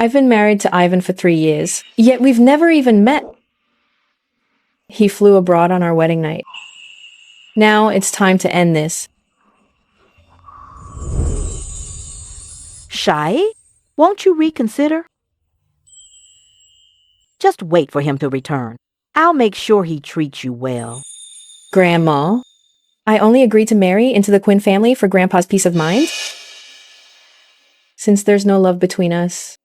I've been married to Ivan for 3 years, yet we've never even met. He flew abroad on our wedding night. Now it's time to end this. Shy, won't you reconsider? Just wait for him to return. I'll make sure he treats you well. Grandma, I only agreed to marry into the Quinn family for Grandpa's peace of mind. Since there's no love between us,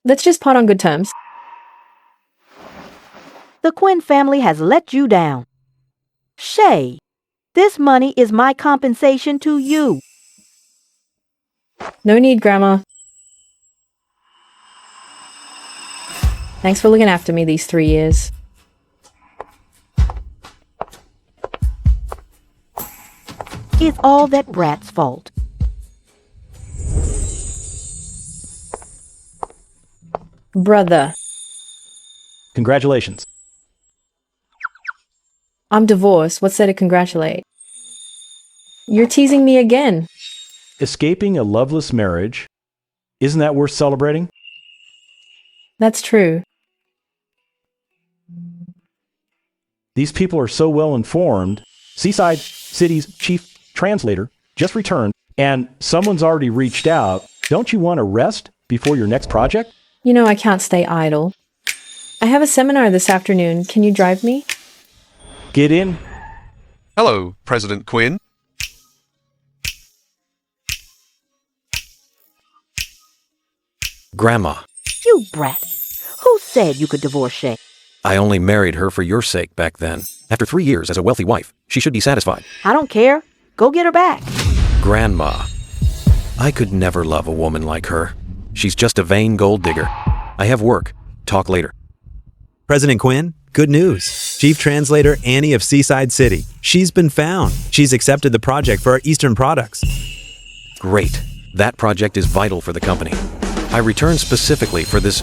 let's just part on good terms. The Quinn family has let you down. Shay, this money is my compensation to you. No need, Grandma. Thanks for looking after me these 3 years. It's all that brat's fault. Brother, Congratulations. I'm divorced. What's there to congratulate? You're teasing me again. Escaping a loveless marriage, isn't that worth celebrating? That's true. These people are so well informed. Seaside City's chief translator just returned, and someone's already reached out. Don't you want to rest before your next project? You know I can't stay idle. I have a seminar this afternoon. Can you drive me? Get in. Hello, President Quinn. Grandma, You brat. Who said you could divorce Shay? I only married her for your sake back then. After 3 years as a wealthy wife, she should be satisfied. I don't care. Go get her back. Grandma, I could never love a woman like her. She's just a vain gold digger. I have work. Talk later. President Quinn, good news. Chief Translator Annie of Seaside City. She's been found. She's accepted the project for our Eastern products. Great. That project is vital for the company. I returned specifically for this.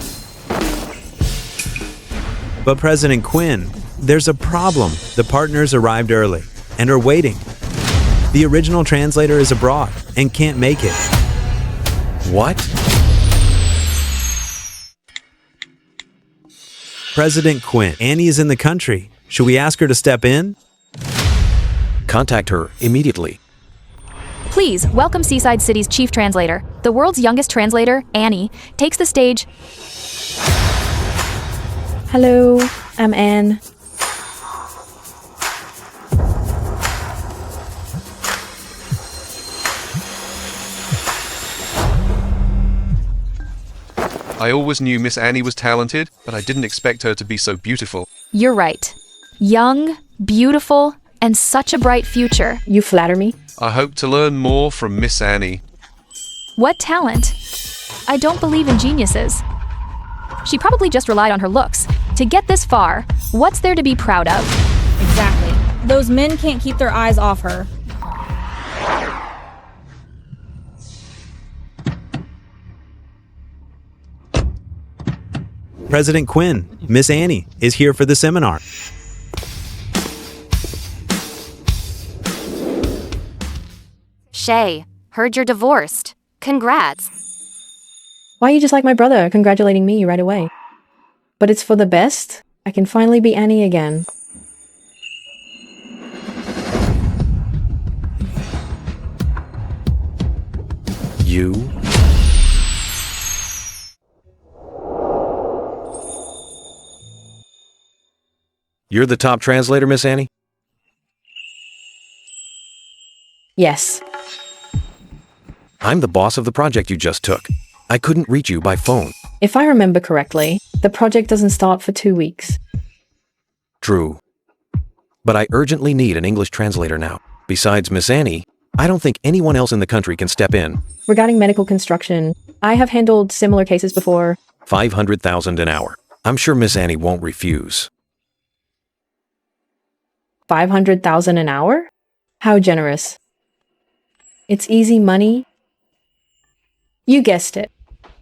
But President Quinn, there's a problem. The partners arrived early and are waiting. The original translator is abroad and can't make it. What? President Quinn, Annie is in the country. Should we ask her to step in? Contact her immediately. Please, welcome Seaside City's chief translator. The world's youngest translator, Annie, takes the stage. Hello, I'm Anne. I always knew Miss Annie was talented, but I didn't expect her to be so beautiful. You're right. Young, beautiful, and such a bright future. You flatter me. I hope to learn more from Miss Annie. What talent? I don't believe in geniuses. She probably just relied on her looks. To get this far, what's there to be proud of? Exactly. Those men can't keep their eyes off her. President Quinn, Miss Annie is here for the seminar. Shay, heard you're divorced. Congrats. Why are you just like my brother, congratulating me right away? But it's for the best. I can finally be Annie again. You? You're the top translator, Miss Annie? Yes. I'm the boss of the project you just took. I couldn't reach you by phone. If I remember correctly, the project doesn't start for 2 weeks. True. But I urgently need an English translator now. Besides Miss Annie, I don't think anyone else in the country can step in. Regarding medical construction, I have handled similar cases before. 500,000 an hour. I'm sure Miss Annie won't refuse. 500,000 an hour? How generous. It's easy money. You guessed it.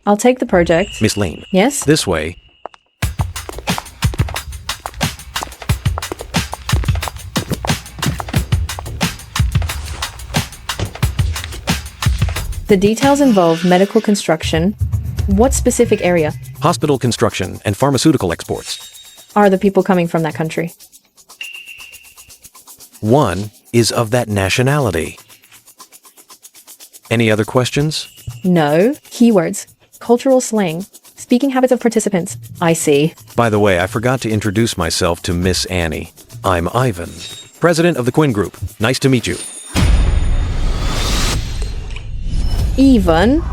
I'll take the project. Miss Lane. Yes? This way. The details involve medical construction, What specific area? Hospital construction and pharmaceutical exports. Are the people coming from that country? One is of that nationality. Any other questions? No. Keywords. Cultural slang. Speaking habits of participants. I see. By the way, I forgot to introduce myself to Miss Annie. I'm Ivan, president of the Quinn Group. Nice to meet you. Ivan?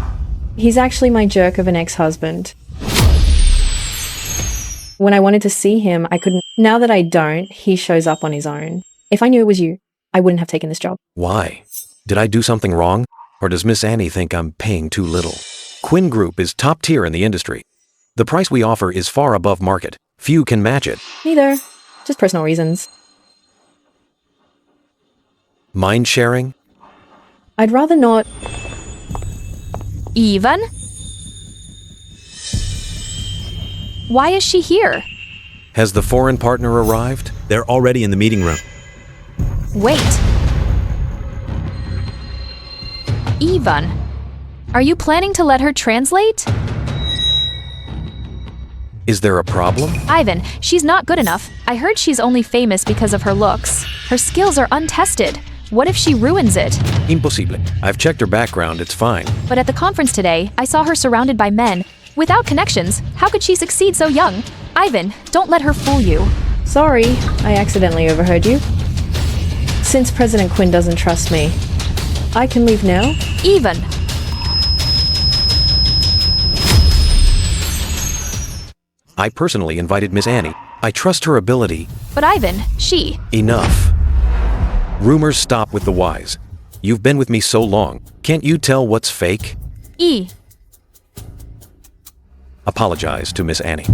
He's actually my jerk of an ex-husband. When I wanted to see him, I couldn't. Now that I don't, he shows up on his own. If I knew it was you, I wouldn't have taken this job. Why? Did I do something wrong? Or does Miss Annie think I'm paying too little? Quinn Group is top tier in the industry. The price we offer is far above market. Few can match it. Neither. Just personal reasons. Mind sharing? I'd rather not. Ivan? Why is she here? Has the foreign partner arrived? They're already in the meeting room. Wait. Ivan, are you planning to let her translate? Is there a problem? Ivan, she's not good enough. I heard she's only famous because of her looks. Her skills are untested. What if she ruins it? Impossible. I've checked her background, it's fine. But at the conference today, I saw her surrounded by men. Without connections, how could she succeed so young? Ivan, don't let her fool you. Sorry, I accidentally overheard you. Since President Quinn doesn't trust me, I can leave now? Ivan! I personally invited Miss Annie. I trust her ability. But Ivan, she... Enough. Rumors stop with the wise. You've been with me so long. Can't you tell what's fake? Apologize to Miss Annie.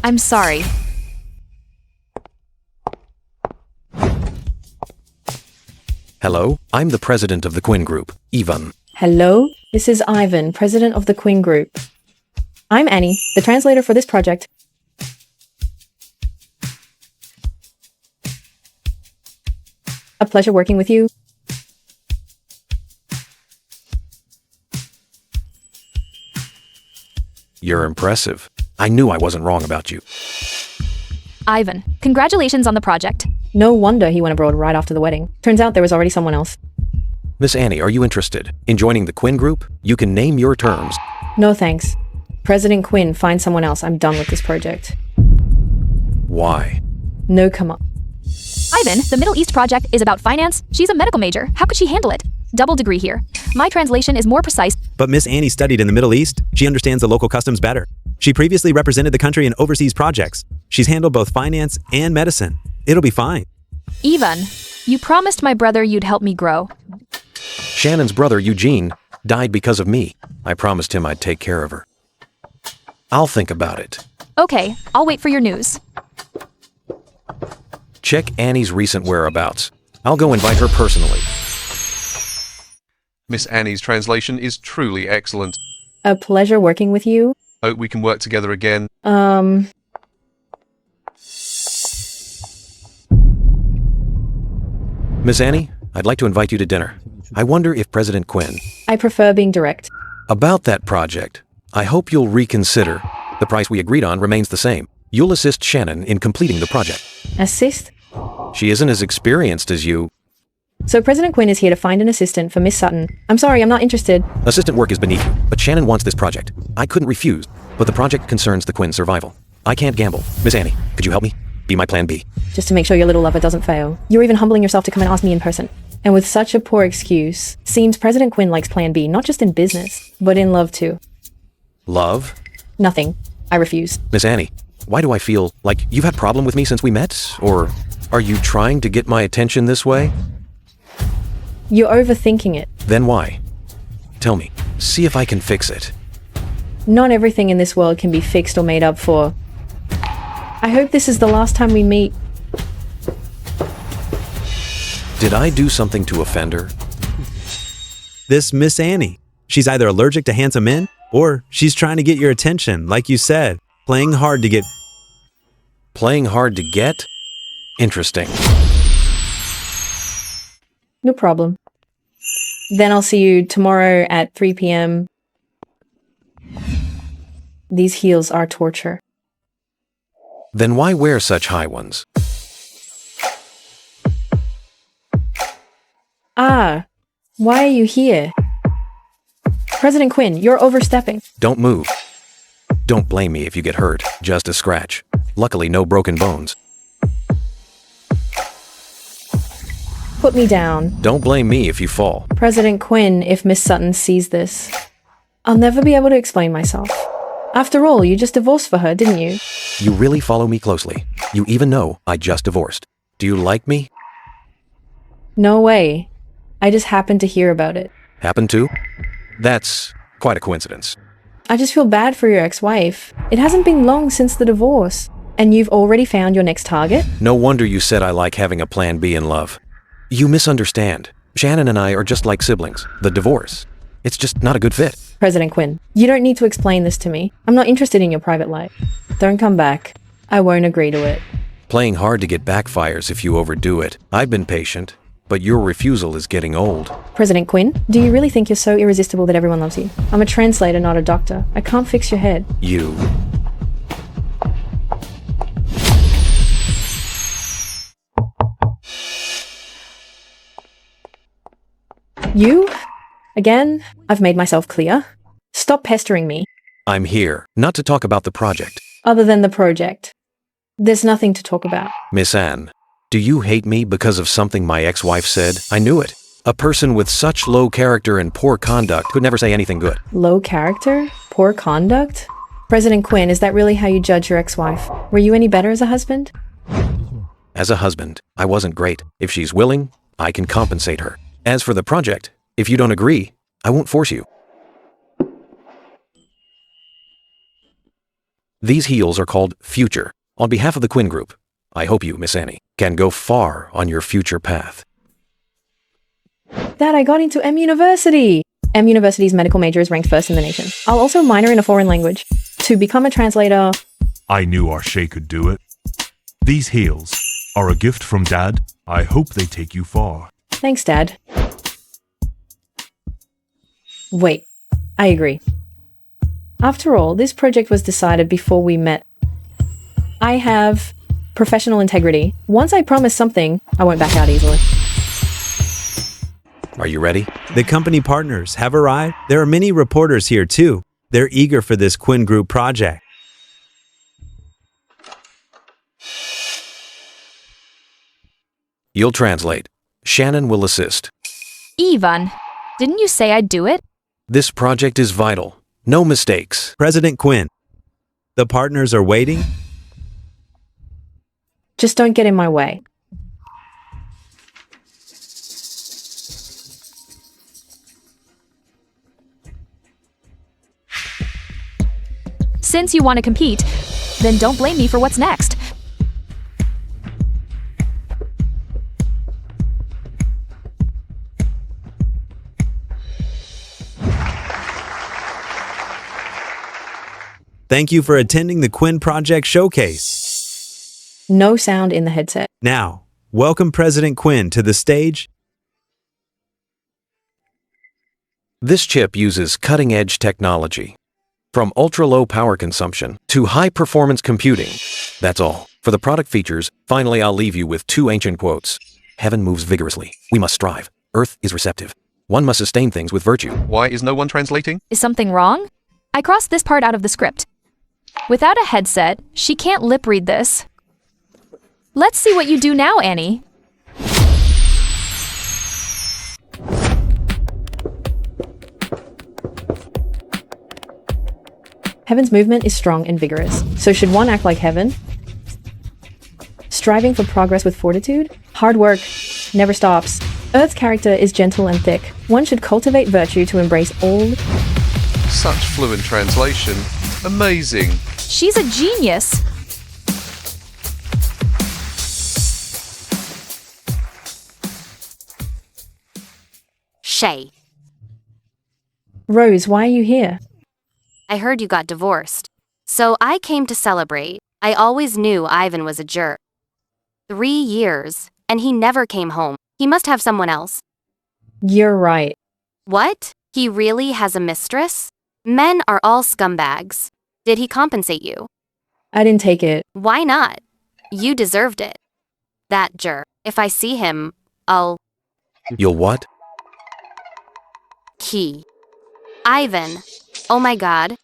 I'm sorry. Hello, I'm the president of the Quinn Group, Ivan. Hello, this is Ivan, president of the Quinn Group. I'm Annie, the translator for this project. A pleasure working with you. You're impressive. I knew I wasn't wrong about you. Ivan, congratulations on the project. No wonder he went abroad right after the wedding. Turns out there was already someone else. Miss Annie, are you interested in joining the Quinn Group? You can name your terms. No thanks. President Quinn, find someone else. I'm done with this project. Why? No, come on. Ivan, the Middle East project is about finance. She's a medical major. How could she handle it? Double degree here. My translation is more precise. But Miss Annie studied in the Middle East. She understands the local customs better. She previously represented the country in overseas projects. She's handled both finance and medicine. It'll be fine. Ivan, you promised my brother you'd help me grow. Shannon's brother, Eugene, died because of me. I promised him I'd take care of her. I'll think about it. Okay, I'll wait for your news. Check Annie's recent whereabouts. I'll go invite her personally. Miss Annie's translation is truly excellent. A pleasure working with you. Hope we can work together again. Miss Annie, I'd like to invite you to dinner. I wonder if President Quinn... I prefer being direct. About that project, I hope you'll reconsider. The price we agreed on remains the same. You'll assist Shannon in completing the project. Assist? She isn't as experienced as you. So President Quinn is here to find an assistant for Miss Sutton. I'm sorry, I'm not interested. Assistant work is beneath you, but Shannon wants this project. I couldn't refuse, but the project concerns the Quinn's survival. I can't gamble. Miss Annie, could you help me? Be my plan B. Just to make sure your little lover doesn't fail. You're even humbling yourself to come and ask me in person. And with such a poor excuse, seems President Quinn likes plan B, not just in business, but in love too. Love? Nothing. I refuse. Miss Annie, why do I feel like you've had a problem with me since we met? Or are you trying to get my attention this way? You're overthinking it. Then why? Tell me. See if I can fix it. Not everything in this world can be fixed or made up for. I hope this is the last time we meet. Did I do something to offend her? This Miss Annie. She's either allergic to handsome men, or she's trying to get your attention, like you said. Playing hard to get... Playing hard to get? Interesting. No problem. Then I'll see you tomorrow at 3 p.m. These heels are torture. Then why wear such high ones? Ah, why are you here? President Quinn, you're overstepping. Don't move. Don't blame me if you get hurt. Just a scratch. Luckily, no broken bones. Put me down. Don't blame me if you fall. President Quinn, if Miss Sutton sees this, I'll never be able to explain myself. After all, you just divorced for her, didn't you? You really follow me closely. You even know I just divorced. Do you like me? No way. I just happened to hear about it. Happen to? That's quite a coincidence. I just feel bad for your ex-wife. It hasn't been long since the divorce, and you've already found your next target? No wonder you said I like having a plan B in love. You misunderstand. Shannon and I are just like siblings. The divorce. It's just not a good fit. President Quinn, you don't need to explain this to me. I'm not interested in your private life. Don't come back. I won't agree to it. Playing hard to get backfires if you overdo it. I've been patient, but your refusal is getting old. President Quinn, do you really think you're so irresistible that everyone loves you? I'm a translator, not a doctor. I can't fix your head. You. You? Again? I've made myself clear. Stop pestering me. I'm here, not to talk about the project. Other than the project, there's nothing to talk about. Miss Anne, do you hate me because of something my ex-wife said? I knew it. A person with such low character and poor conduct could never say anything good. Low character? Poor conduct? President Quinn, is that really how you judge your ex-wife? Were you any better as a husband? As a husband, I wasn't great. If she's willing, I can compensate her. As for the project, if you don't agree, I won't force you. These heels are called Future. On behalf of the Quinn Group, I hope you, Miss Annie, can go far on your future path. Dad, I got into M University. M University's medical major is ranked first in the nation. I'll also minor in a foreign language. To become a translator... I knew our Shay could do it. These heels are a gift from Dad. I hope they take you far. Thanks, Dad. Wait, I agree. After all, this project was decided before we met. I have professional integrity. Once I promise something, I won't back out easily. Are you ready? The company partners have arrived. There are many reporters here too. They're eager for this Quinn Group project. You'll translate. Shannon will assist. Ivan, didn't you say I'd do it? This project is vital. No mistakes. President Quinn, the partners are waiting. Just don't get in my way. Since you want to compete, then don't blame me for what's next. Thank you for attending the Quinn Project Showcase. No sound in the headset. Now, welcome President Quinn to the stage. This chip uses cutting-edge technology. From ultra-low power consumption to high-performance computing. That's all. For the product features, finally I'll leave you with two ancient quotes. Heaven moves vigorously. We must strive. Earth is receptive. One must sustain things with virtue. Why is no one translating? Is something wrong? I crossed this part out of the script. Without a headset, she can't lip read this. Let's see what you do now, Annie. Heaven's movement is strong and vigorous. So should one act like heaven? Striving for progress with fortitude? Hard work never stops. Earth's character is gentle and thick. One should cultivate virtue to embrace all... Such fluent translation. Amazing. She's a genius. Shay, Rose, why are you here? I heard you got divorced. So I came to celebrate. I always knew Ivan was a jerk. 3 years, and he never came home. He must have someone else. You're right. What? He really has a mistress? Men are all scumbags. Did he compensate you? I didn't take it. Why not? You deserved it. That jerk. If I see him, I'll You'll what? key. Ivan. Oh my god.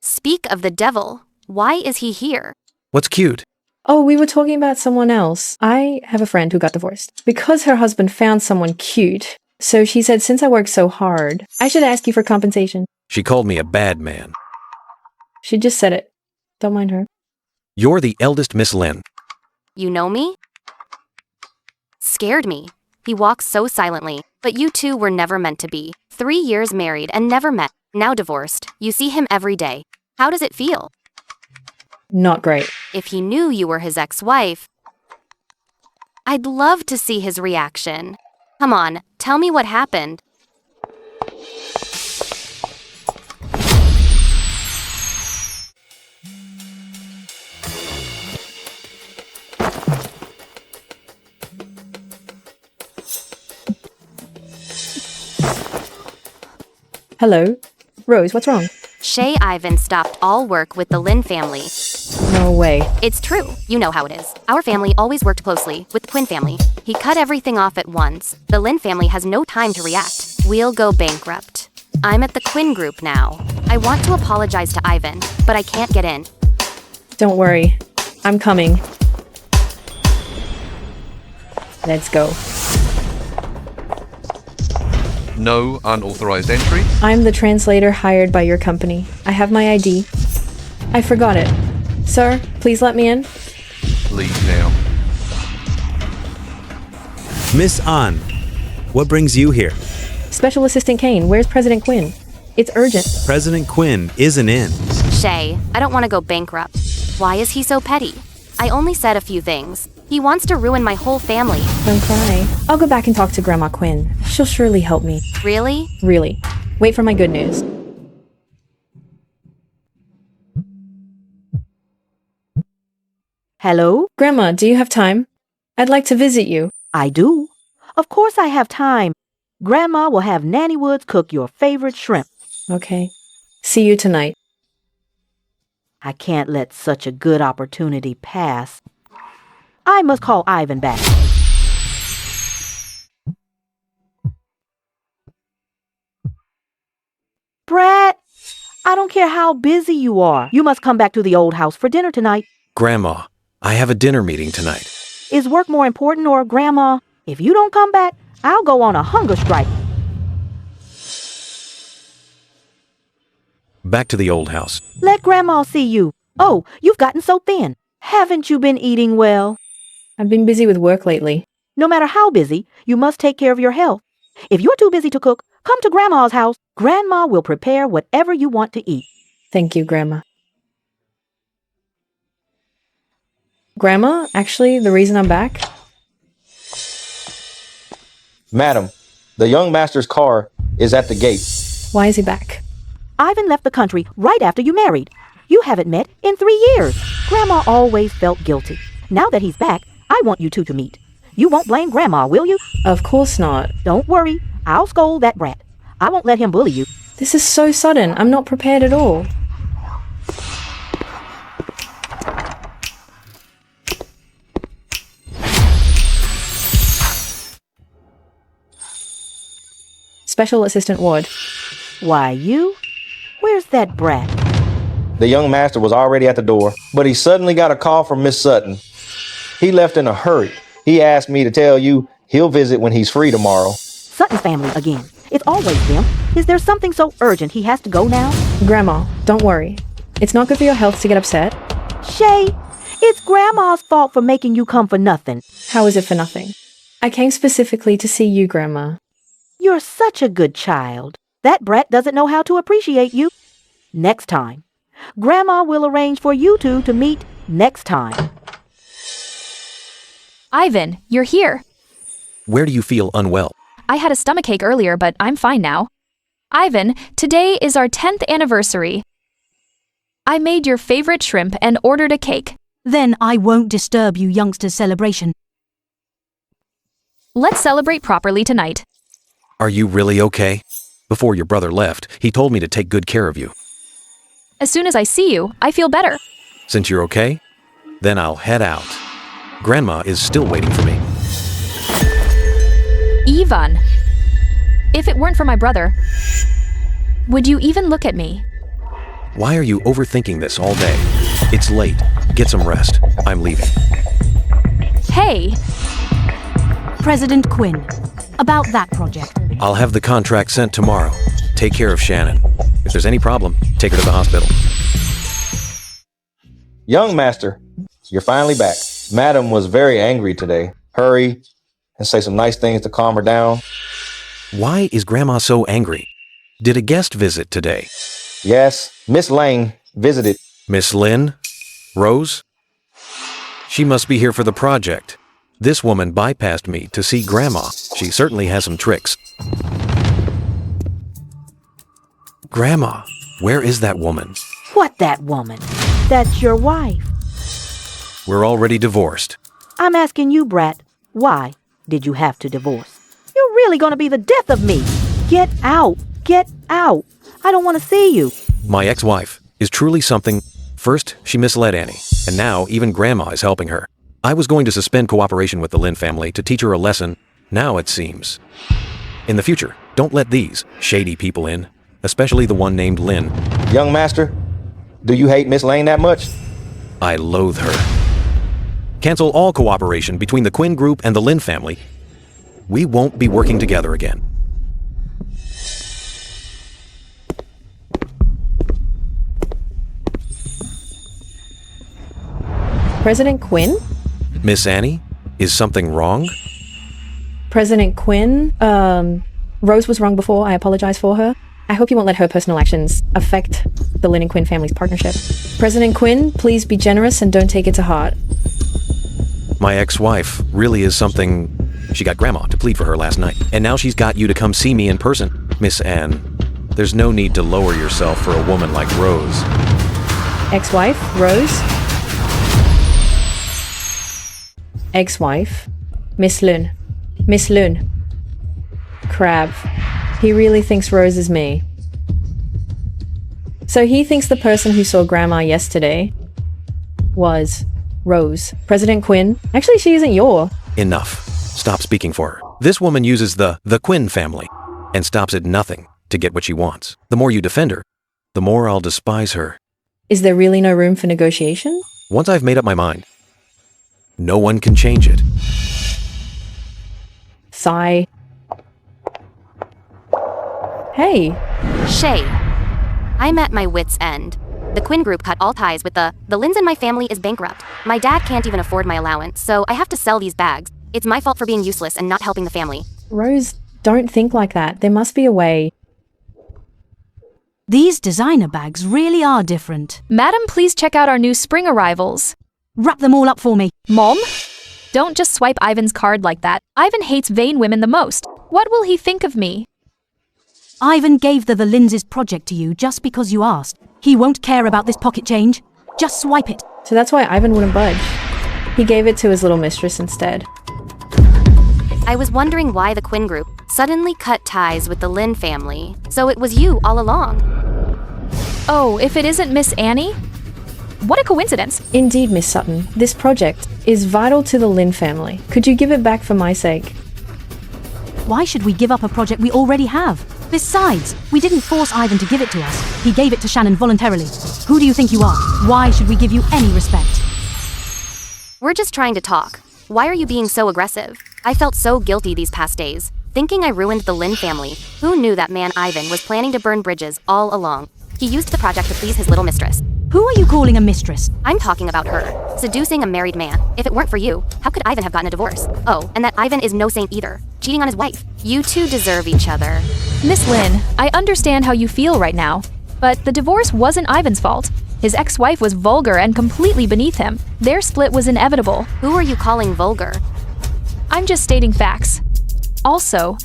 Speak of the devil. Why is he here? What's cute? Oh, we were talking about someone else. I have a friend who got divorced because her husband found someone cute. So she said, since I worked so hard, I should ask you for compensation. She called me a bad man. She just said it. Don't mind her. You're the eldest Miss Lynn. You know me? Scared me. He walks so silently, but you two were never meant to be. 3 years married and never met. Now divorced. You see him every day. How does it feel? Not great. If he knew you were his ex-wife, I'd love to see his reaction. Come on, tell me what happened. Hello? Rose, what's wrong? Shay Ivan stopped all work with the Lynn family. No way. It's true. You know how it is. Our family always worked closely with the Quinn family. He cut everything off at once. The Lynn family has no time to react. We'll go bankrupt. I'm at the Quinn group now. I want to apologize to Ivan, but I can't get in. Don't worry. I'm coming. Let's go. No unauthorized entry. I'm the translator hired by your company. I have my ID. I forgot it. Sir, please let me in. Leave now. Miss An, what brings you here? Special Assistant Kane, where's President Quinn? It's urgent. President Quinn isn't in. Shay, I don't want to go bankrupt. Why is he so petty? I only said a few things. He wants to ruin my whole family. Don't cry. I'll go back and talk to Grandma Quinn. She'll surely help me. Really? Really. Wait for my good news. Hello? Grandma, do you have time? I'd like to visit you. I do. Of course I have time. Grandma will have Nanny Woods cook your favorite shrimp. Okay. See you tonight. I can't let such a good opportunity pass. I must call Ivan back. Brat, I don't care how busy you are. You must come back to the old house for dinner tonight. Grandma, I have a dinner meeting tonight. Is work more important or Grandma? If you don't come back, I'll go on a hunger strike. Back to the old house. Let Grandma see you. Oh, you've gotten so thin. Haven't you been eating well? I've been busy with work lately. No matter how busy, you must take care of your health. If you're too busy to cook, come to Grandma's house. Grandma will prepare whatever you want to eat. Thank you, Grandma. Grandma, actually, the reason I'm back? Madam, the young master's car is at the gate. Why is he back? Ivan left the country right after you married. You haven't met in 3 years. Grandma always felt guilty. Now that he's back, I want you two to meet. You won't blame Grandma, will you? Of course not. Don't worry. I'll scold that brat. I won't let him bully you. This is so sudden. I'm not prepared at all. Special Assistant Ward. Why, you? Where's that brat? The young master was already at the door, but he suddenly got a call from Miss Sutton. He left in a hurry. He asked me to tell you he'll visit when he's free tomorrow. Sutton's family again. It's always them. Is there something so urgent he has to go now? Grandma, don't worry. It's not good for your health to get upset. Shay, it's Grandma's fault for making you come for nothing. How is it for nothing? I came specifically to see you, Grandma. You're such a good child. That brat doesn't know how to appreciate you. Next time. Grandma will arrange for you two to meet next time. Ivan, you're here. Where do you feel unwell? I had a stomachache earlier, but I'm fine now. Ivan, today is our 10th anniversary. I made your favorite shrimp and ordered a cake. Then I won't disturb you youngsters' celebration. Let's celebrate properly tonight. Are you really okay? Before your brother left, he told me to take good care of you. As soon as I see you, I feel better. Since you're okay, then I'll head out. Grandma is still waiting for me. Ivan, if it weren't for my brother, would you even look at me? Why are you overthinking this all day? It's late. Get some rest. I'm leaving. Hey, President Quinn, about that project. I'll have the contract sent tomorrow. Take care of Shannon. If there's any problem, take her to the hospital. Young master, you're finally back. Madam was very angry today. Hurry and say some nice things to calm her down. Why is Grandma so angry? Did a guest visit today? Yes, Miss Lang visited. Miss Lynn? Rose? She must be here for the project. This woman bypassed me to see Grandma. She certainly has some tricks. Grandma, where is that woman? What that woman? That's your wife. We're already divorced. I'm asking you, Brat, why did you have to divorce? You're really gonna be the death of me. Get out. Get out. I don't want to see you. My ex-wife is truly something. First, she misled Annie, and now even Grandma is helping her. I was going to suspend cooperation with the Lynn family to teach her a lesson. Now it seems. In the future, don't let these shady people in, especially the one named Lynn. Young master, do you hate Miss Lang that much? I loathe her. Cancel all cooperation between the Quinn group and the Lynn family. We won't be working together again. President Quinn? Miss Annie, is something wrong? President Quinn? Rose was wrong before. I apologize for her. I hope you won't let her personal actions affect the Lynn and Quinn family's partnership. President Quinn, please be generous and don't take it to heart. My ex-wife really is something. She got Grandma to plead for her last night, and now she's got you to come see me in person. Miss Anne, there's no need to lower yourself for a woman like Rose. Ex-wife, Rose? Ex-wife, Miss Lynn. Miss Lynn. Crab. He really thinks Rose is me. So he thinks the person who saw Grandma yesterday was Rose. President Quinn. Actually, she isn't your. Enough. Stop speaking for her. This woman uses the Quinn family and stops at nothing to get what she wants. The more you defend her, the more I'll despise her. Is there really no room for negotiation? Once I've made up my mind, no one can change it. Sigh. Hey. Shay, I'm at my wit's end. The Quinn group cut all ties with the Lynn's and my family is bankrupt. My dad can't even afford my allowance, so I have to sell these bags. It's my fault for being useless and not helping the family. Rose, don't think like that. There must be a way. These designer bags really are different. Madam, please check out our new spring arrivals. Wrap them all up for me. Mom? Don't just swipe Ivan's card like that. Ivan hates vain women the most. What will he think of me? Ivan gave the Lindsay's project to you just because you asked. He won't care about this pocket change. Just swipe it. So that's why Ivan wouldn't budge. He gave it to his little mistress instead. I was wondering why the Quinn group suddenly cut ties with the Lynn family. So it was you all along. Oh, if it isn't Miss Annie? What a coincidence. Indeed, Miss Sutton. This project is vital to the Lynn family. Could you give it back for my sake? Why should we give up a project we already have? Besides, we didn't force Ivan to give it to us. He gave it to Shannon voluntarily. Who do you think you are? Why should we give you any respect? We're just trying to talk. Why are you being so aggressive? I felt so guilty these past days, thinking I ruined the Lynn family. Who knew that man Ivan was planning to burn bridges all along? He used the project to please his little mistress. Who are you calling a mistress? I'm talking about her, seducing a married man. If it weren't for you, how could Ivan have gotten a divorce? Oh, and that Ivan is no saint either, cheating on his wife. You two deserve each other. Miss Lynn, I understand how you feel right now, but the divorce wasn't Ivan's fault. His ex-wife was vulgar and completely beneath him. Their split was inevitable. Who are you calling vulgar? I'm just stating facts. Also,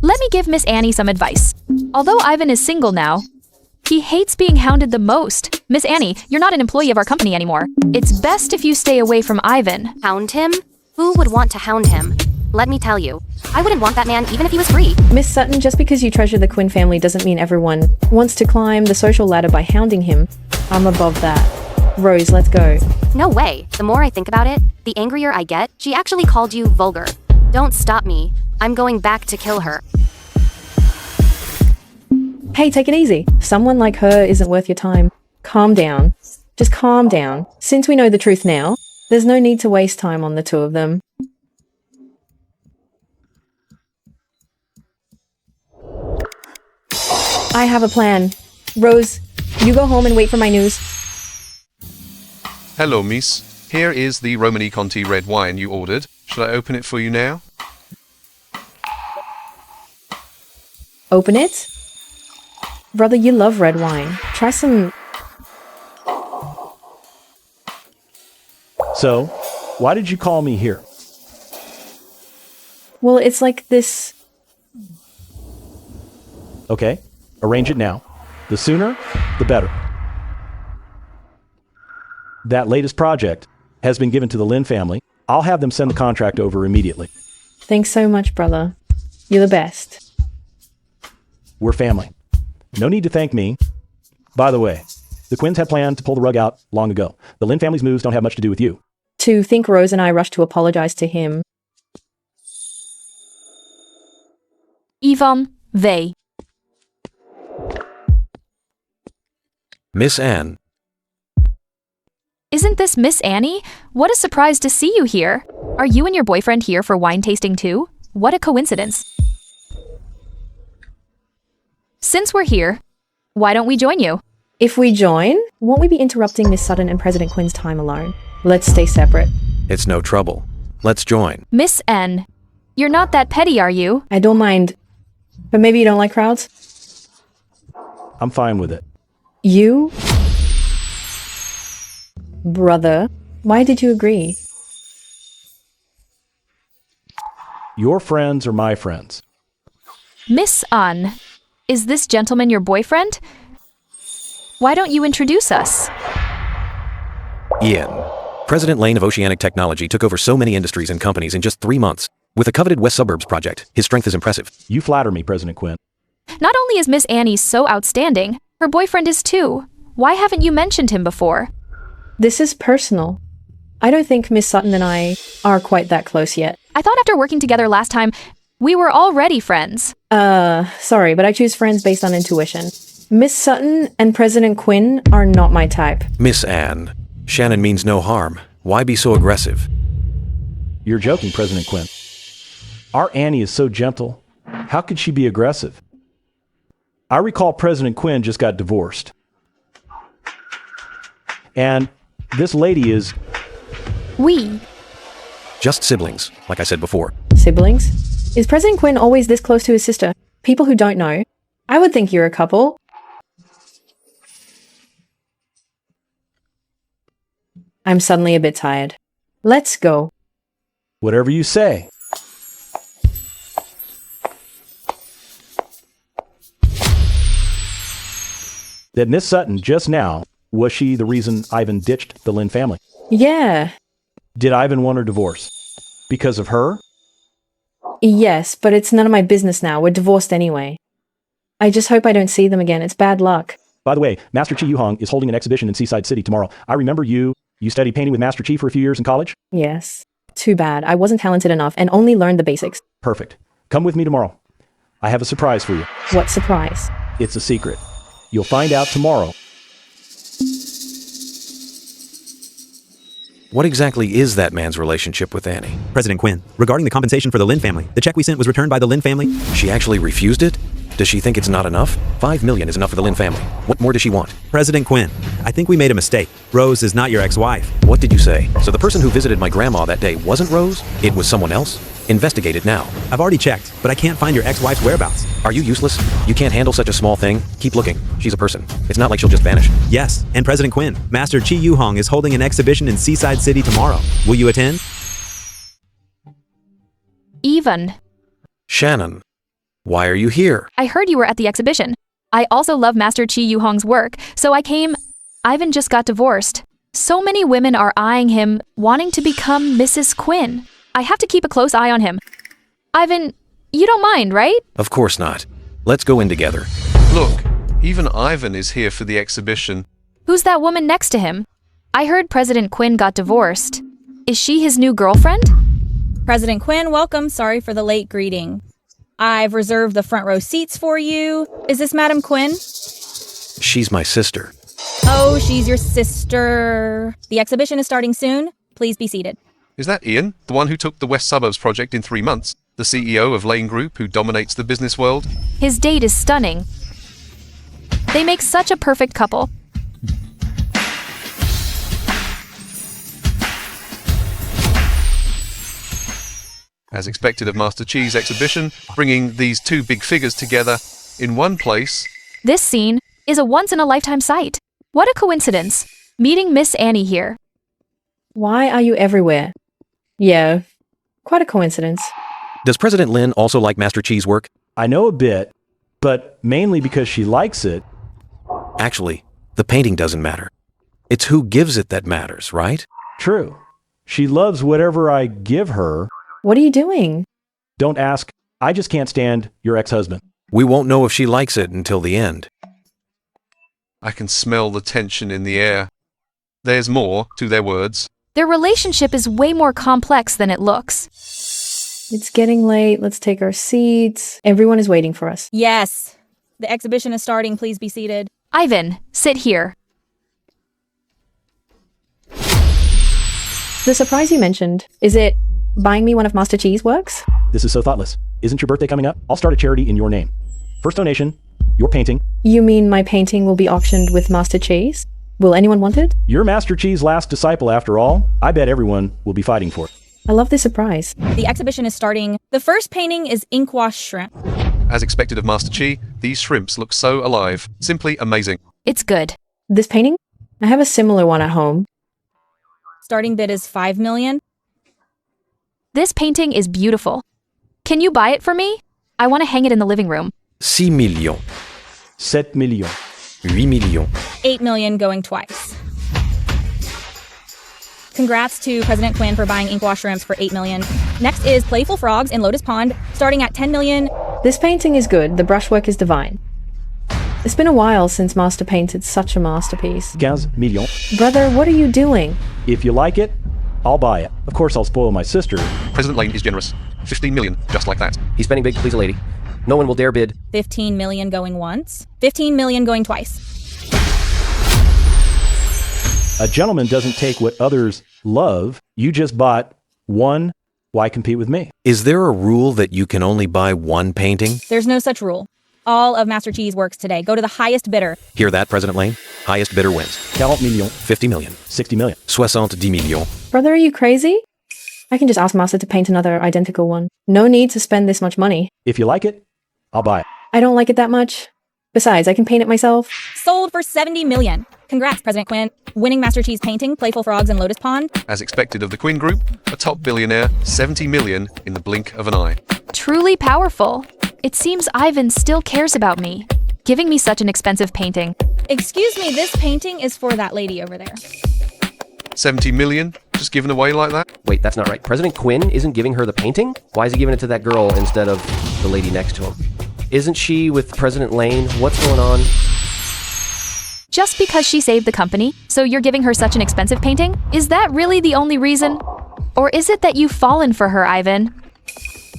let me give Miss Annie some advice. Although Ivan is single now, he hates being hounded the most. Miss Annie, you're not an employee of our company anymore. It's best if you stay away from Ivan. Hound him? Who would want to hound him? Let me tell you, I wouldn't want that man even if he was free. Miss Sutton, just because you treasure the Quinn family doesn't mean everyone wants to climb the social ladder by hounding him. I'm above that. Rose, let's go. No way. The more I think about it, the angrier I get. She actually called you vulgar. Don't stop me. I'm going back to kill her. Hey, take it easy. Someone like her isn't worth your time. Calm down. Just calm down. Since we know the truth now, there's no need to waste time on the two of them. I have a plan. Rose, you go home and wait for my news. Hello, Miss. Here is the Romani Conti red wine you ordered. Should I open it for you now? Open it? Brother, you love red wine. Try some... So, why did you call me here? Well, it's like this... Okay, arrange it now. The sooner, the better. That latest project has been given to the Lin family. I'll have them send the contract over immediately. Thanks so much, brother. You're the best. We're family. No need to thank me. By the way, the Quinns had planned to pull the rug out long ago. The Lin family's moves don't have much to do with you. To think Rose and I rushed to apologize to him. Yvonne, they. Miss Anne. Isn't this Miss Annie? What a surprise to see you here. Are you and your boyfriend here for wine tasting too? What a coincidence. Since we're here, why don't we join you? If we join, won't we be interrupting Miss Sutton and President Quinn's time alone? Let's stay separate. It's no trouble. Let's join. Miss N, you're not that petty, are you? I don't mind. But maybe you don't like crowds? I'm fine with it. You? Brother, why did you agree? Your friends are my friends. Miss An, is this gentleman your boyfriend? Why don't you introduce us? Ian. President Lane of Oceanic Technology took over so many industries and companies in just 3 months. With the coveted West Suburbs project, his strength is impressive. You flatter me, President Quinn. Not only is Miss Annie so outstanding, her boyfriend is too. Why haven't you mentioned him before? This is personal. I don't think Miss Sutton and I are quite that close yet. I thought after working together last time, we were already friends. Sorry, but I choose friends based on intuition. Miss Sutton and President Quinn are not my type. Miss Anne. Shannon means no harm. Why be so aggressive? You're joking, President Quinn. Our Annie is so gentle. How could she be aggressive? I recall President Quinn just got divorced. And this lady is... We. Just siblings, like I said before. Siblings? Is President Quinn always this close to his sister? People who don't know. I would think you're a couple. I'm suddenly a bit tired. Let's go. Whatever you say. That Miss Sutton just now, was she the reason Ivan ditched the Lin family? Yeah. Did Ivan want her divorce? Because of her? Yes, but it's none of my business now. We're divorced anyway. I just hope I don't see them again. It's bad luck. By the way, Master Chi Yuhong is holding an exhibition in Seaside City tomorrow. I remember you studied painting with Master Chi for a few years in college? Yes. Too bad. I wasn't talented enough and only learned the basics. Perfect. Come with me tomorrow. I have a surprise for you. What surprise? It's a secret. You'll find out tomorrow. What exactly is that man's relationship with Annie? President Quinn, regarding the compensation for the Lin family, the check we sent was returned by the Lin family. She actually refused it? Does she think it's not enough? $5 million is enough for the Lin family. What more does she want? President Quinn, I think we made a mistake. Rose is not your ex-wife. What did you say? So the person who visited my grandma that day wasn't Rose? It was someone else? Investigate it now. I've already checked, but I can't find your ex-wife's whereabouts. Are you useless? You can't handle such a small thing? Keep looking. She's a person. It's not like she'll just vanish. Yes, and President Quinn, Master Chi Yuhong is holding an exhibition in Seaside City tomorrow. Will you attend? Even. Shannon, why are you here? I heard you were at the exhibition. I also love Master Chi Yuhong's work, so I came. Ivan just got divorced. So many women are eyeing him, wanting to become Mrs. Quinn. I have to keep a close eye on him. Ivan, you don't mind, right? Of course not. Let's go in together. Look, even Ivan is here for the exhibition. Who's that woman next to him? I heard President Quinn got divorced. Is she his new girlfriend? President Quinn, welcome. Sorry for the late greeting. I've reserved the front row seats for you. Is this Madam Quinn? She's my sister. Oh, she's your sister. The exhibition is starting soon. Please be seated. Is that Ian, the one who took the West Suburbs project in 3 months? The CEO of Lane Group who dominates the business world? His date is stunning. They make such a perfect couple. As expected of Master Chi's exhibition, bringing these two big figures together in one place. This scene is a once-in-a-lifetime sight. What a coincidence. Meeting Miss Annie here. Why are you everywhere? Yeah, quite a coincidence. Does President Lin also like Master Chi's work? I know a bit, but mainly because she likes it. Actually, the painting doesn't matter. It's who gives it that matters, right? True. She loves whatever I give her. What are you doing? Don't ask. I just can't stand your ex-husband. We won't know if she likes it until the end. I can smell the tension in the air. There's more to their words. Their relationship is way more complex than it looks. It's getting late. Let's take our seats. Everyone is waiting for us. Yes. The exhibition is starting. Please be seated. Ivan, sit here. The surprise you mentioned, is it buying me one of Master Chi's works? This is so thoughtless. Isn't your birthday coming up? I'll start a charity in your name. First donation, your painting. You mean my painting will be auctioned with Master Chi's? Will anyone want it? You're Master Chi's last disciple after all. I bet everyone will be fighting for it. I love this surprise. The exhibition is starting. The first painting is ink wash shrimp. As expected of Master Chi, these shrimps look so alive. Simply amazing. It's good. This painting? I have a similar one at home. Starting bid is 5 million. This painting is beautiful. Can you buy it for me? I want to hang it in the living room. 6 millions. 7 millions. 8 millions. 8 million going twice. Congrats to President Quinn for buying ink wash shrimps for 8 million. Next is Playful Frogs in Lotus Pond, starting at 10 million. This painting is good. The brushwork is divine. It's been a while since Master painted such a masterpiece. 15 millions. Brother, what are you doing? If you like it, I'll buy it. Of course, I'll spoil my sister. President Lane is generous. 15 million, just like that. He's spending big to please a lady. No one will dare bid. 15 million going once. 15 million going twice. A gentleman doesn't take what others love. You just bought one. Why compete with me? Is there a rule that you can only buy one painting? There's no such rule. All of Master Chi's works today go to the highest bidder. Hear that, President Lane? Highest bidder wins. 40 millions. 50 million. 60 million. 70 millions. Brother, are you crazy? I can just ask Master to paint another identical one. No need to spend this much money. If you like it, I'll buy it. I don't like it that much. Besides, I can paint it myself. Sold for 70 million. Congrats, President Quinn. Winning Master Chi's painting, Playful Frogs in Lotus Pond. As expected of the Quinn Group, a top billionaire, 70 million in the blink of an eye. Truly powerful. It seems Ivan still cares about me, giving me such an expensive painting. Excuse me, this painting is for that lady over there. 70 million? Just given away like that? Wait, that's not right. President Quinn isn't giving her the painting? Why is he giving it to that girl instead of the lady next to him? Isn't she with President Lane? What's going on? Just because she saved the company, so you're giving her such an expensive painting? Is that really the only reason? Or is it that you've fallen for her, Ivan?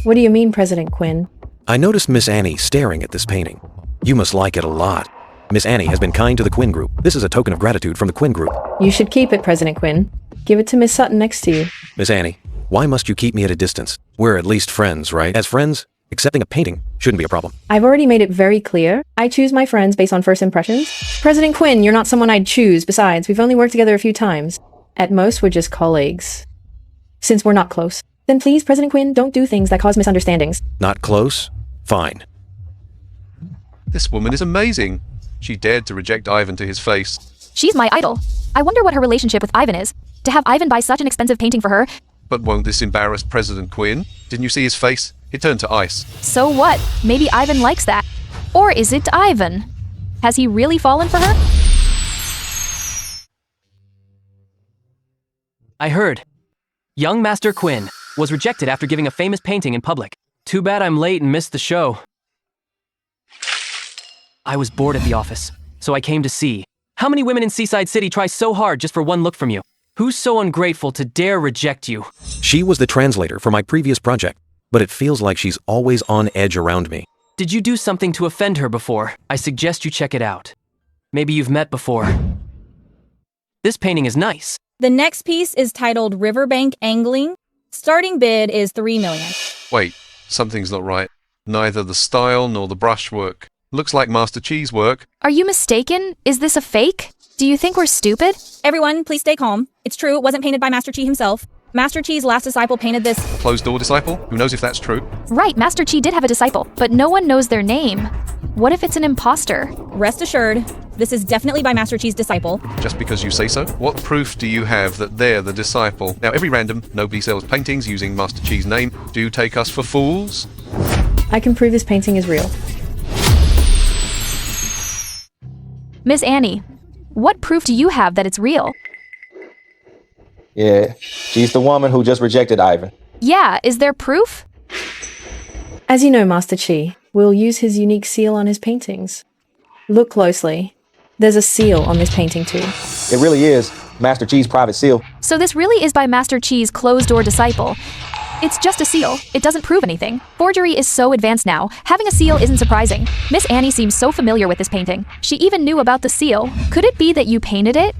What do you mean, President Quinn? I noticed Miss Annie staring at this painting. You must like it a lot. Miss Annie has been kind to the Quinn Group. This is a token of gratitude from the Quinn Group. You should keep it, President Quinn. Give it to Miss Sutton next to you. Miss Annie, why must you keep me at a distance? We're at least friends, right? As friends, accepting a painting shouldn't be a problem. I've already made it very clear. I choose my friends based on first impressions. President Quinn, you're not someone I'd choose. Besides, we've only worked together a few times. At most, we're just colleagues. Since we're not close, then please, President Quinn, don't do things that cause misunderstandings. Not close? Fine. This woman is amazing. She dared to reject Ivan to his face. She's my idol. I wonder what her relationship with Ivan is. To have Ivan buy such an expensive painting for her. But won't this embarrass President Quinn? Didn't you see his face? It turned to ice. So what? Maybe Ivan likes that. Or is it Ivan? Has he really fallen for her? I heard. Young Master Quinn was rejected after giving a famous painting in public. Too bad I'm late and missed the show. I was bored at the office, so I came to see. How many women in Seaside City try so hard just for one look from you? Who's so ungrateful to dare reject you? She was the translator for my previous project, but it feels like she's always on edge around me. Did you do something to offend her before? I suggest you check it out. Maybe you've met before. This painting is nice. The next piece is titled Riverbank Angling. Starting bid is $3 million. Wait, something's not right. Neither the style nor the brushwork. Looks like Master Chi's work. Are you mistaken? Is this a fake? Do you think we're stupid? Everyone, please stay calm. It's true, it wasn't painted by Master Chi himself. Master Chi's last disciple painted this. Closed-door disciple? Who knows if that's true? Right, Master Chi did have a disciple, but no one knows their name. What if it's an imposter? Rest assured, this is definitely by Master Chi's disciple. Just because you say so? What proof do you have that they're the disciple? Now, every random, nobody sells paintings using Master Chi's name. Do you take us for fools? I can prove this painting is real. Miss Annie, what proof do you have that it's real? Yeah, she's the woman who just rejected Ivan. Yeah, is there proof? As you know, Master Chi will use his unique seal on his paintings. Look closely. There's a seal on this painting too. It really is Master Chi's private seal. So this really is by Master Chi's closed-door disciple. It's just a seal. It doesn't prove anything. Forgery is so advanced now. Having a seal isn't surprising. Miss Annie seems so familiar with this painting. She even knew about the seal. Could it be that you painted it?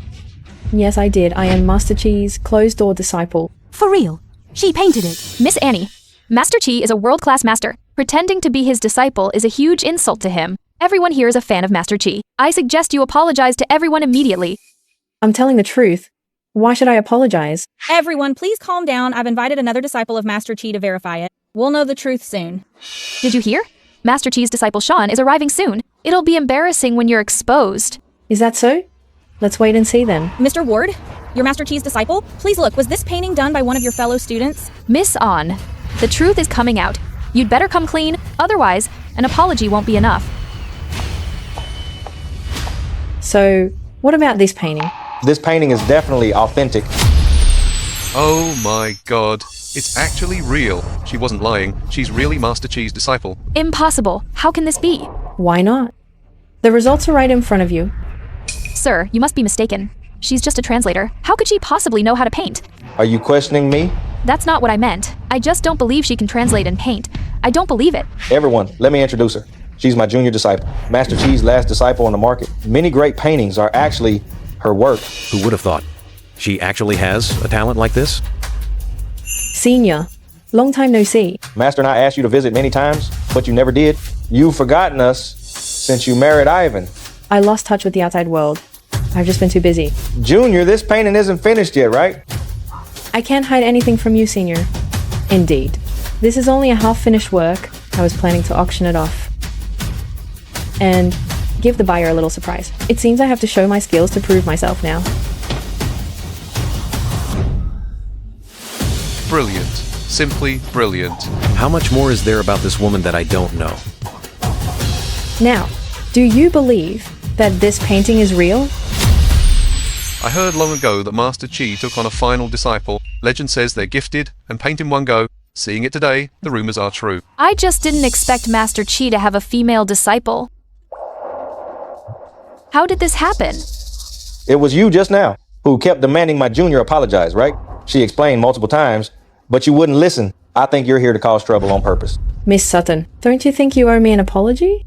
Yes, I did. I am Master Chi's closed-door disciple. For real? She painted it. Miss Annie, Master Chi is a world-class master. Pretending to be his disciple is a huge insult to him. Everyone here is a fan of Master Chi. I suggest you apologize to everyone immediately. I'm telling the truth. Why should I apologize? Everyone, please calm down. I've invited another disciple of Master Chi to verify it. We'll know the truth soon. Did you hear? Master Chi's disciple Sean is arriving soon. It'll be embarrassing when you're exposed. Is that so? Let's wait and see then. Mr. Ward, you're Master Chi's disciple? Please look, was this painting done by one of your fellow students? Miss On, the truth is coming out. You'd better come clean, otherwise, an apology won't be enough. So, what about this painting? This painting is definitely authentic. Oh my god. It's actually real. She wasn't lying. She's really Master Chi's disciple. Impossible. How can this be? Why not? The results are right in front of you. Sir, you must be mistaken. She's just a translator. How could she possibly know how to paint? Are you questioning me? That's not what I meant. I just don't believe she can translate and paint. I don't believe it. Everyone, let me introduce her. She's my junior disciple, Master Chi's last disciple on the market. Many great paintings are actually her work. Who would have thought? She actually has a talent like this? Senior, long time no see. Master and I asked you to visit many times, but you never did. You've forgotten us since you married Ivan. I lost touch with the outside world. I've just been too busy. Junior, this painting isn't finished yet, right? I can't hide anything from you, Senior. Indeed. This is only a half-finished work. I was planning to auction it off. And give the buyer a little surprise. It seems I have to show my skills to prove myself now. Brilliant. Simply brilliant. How much more is there about this woman that I don't know? Now, do you believe that this painting is real? I heard long ago that Master Chi took on a final disciple. Legend says they're gifted and paint in one go. Seeing it today, the rumors are true. I just didn't expect Master Chi to have a female disciple. How did this happen? It was you just now who kept demanding my junior apologize, right? She explained multiple times, but you wouldn't listen. I think you're here to cause trouble on purpose. Miss Sutton, don't you think you owe me an apology?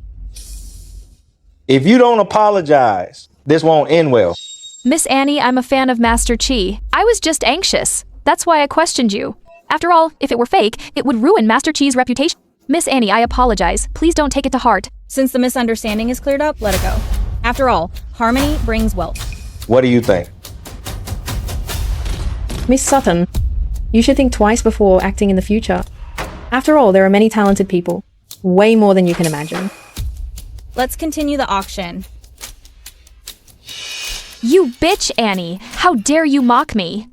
If you don't apologize, this won't end well. Miss Annie, I'm a fan of Master Chi. I was just anxious. That's why I questioned you. After all, if it were fake, it would ruin Master Chi's reputation. Miss Annie, I apologize. Please don't take it to heart. Since the misunderstanding is cleared up, let it go. After all, harmony brings wealth. What do you think? Miss Sutton, you should think twice before acting in the future. After all, there are many talented people. Way more than you can imagine. Let's continue the auction. You bitch, Annie. How dare you mock me?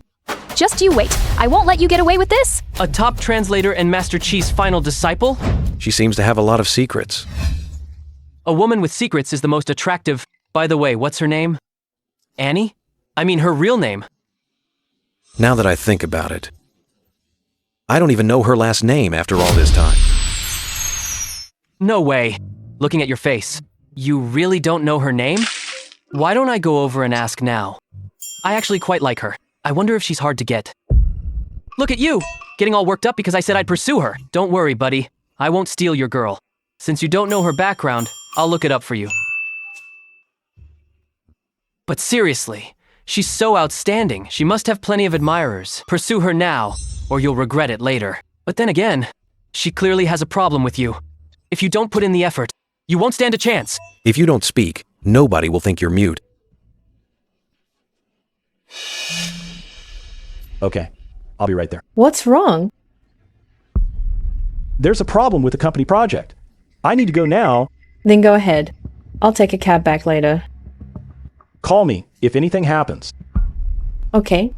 Just you wait. I won't let you get away with this. A top translator and Master Chi's final disciple? She seems to have a lot of secrets. A woman with secrets is the most attractive. By the way, what's her name? Annie? I mean her real name. Now that I think about it, I don't even know her last name after all this time. No way. Looking at your face. You really don't know her name? Why don't I go over and ask now? I actually quite like her. I wonder if she's hard to get. Look at you! Getting all worked up because I said I'd pursue her. Don't worry, buddy. I won't steal your girl. Since you don't know her background, I'll look it up for you. But seriously, she's so outstanding. She must have plenty of admirers. Pursue her now, or you'll regret it later. But then again, she clearly has a problem with you. If you don't put in the effort, you won't stand a chance. If you don't speak, nobody will think you're mute. Okay, I'll be right there. What's wrong? There's a problem with the company project. I need to go now. Then go ahead. I'll take a cab back later. Call me if anything happens. Okay.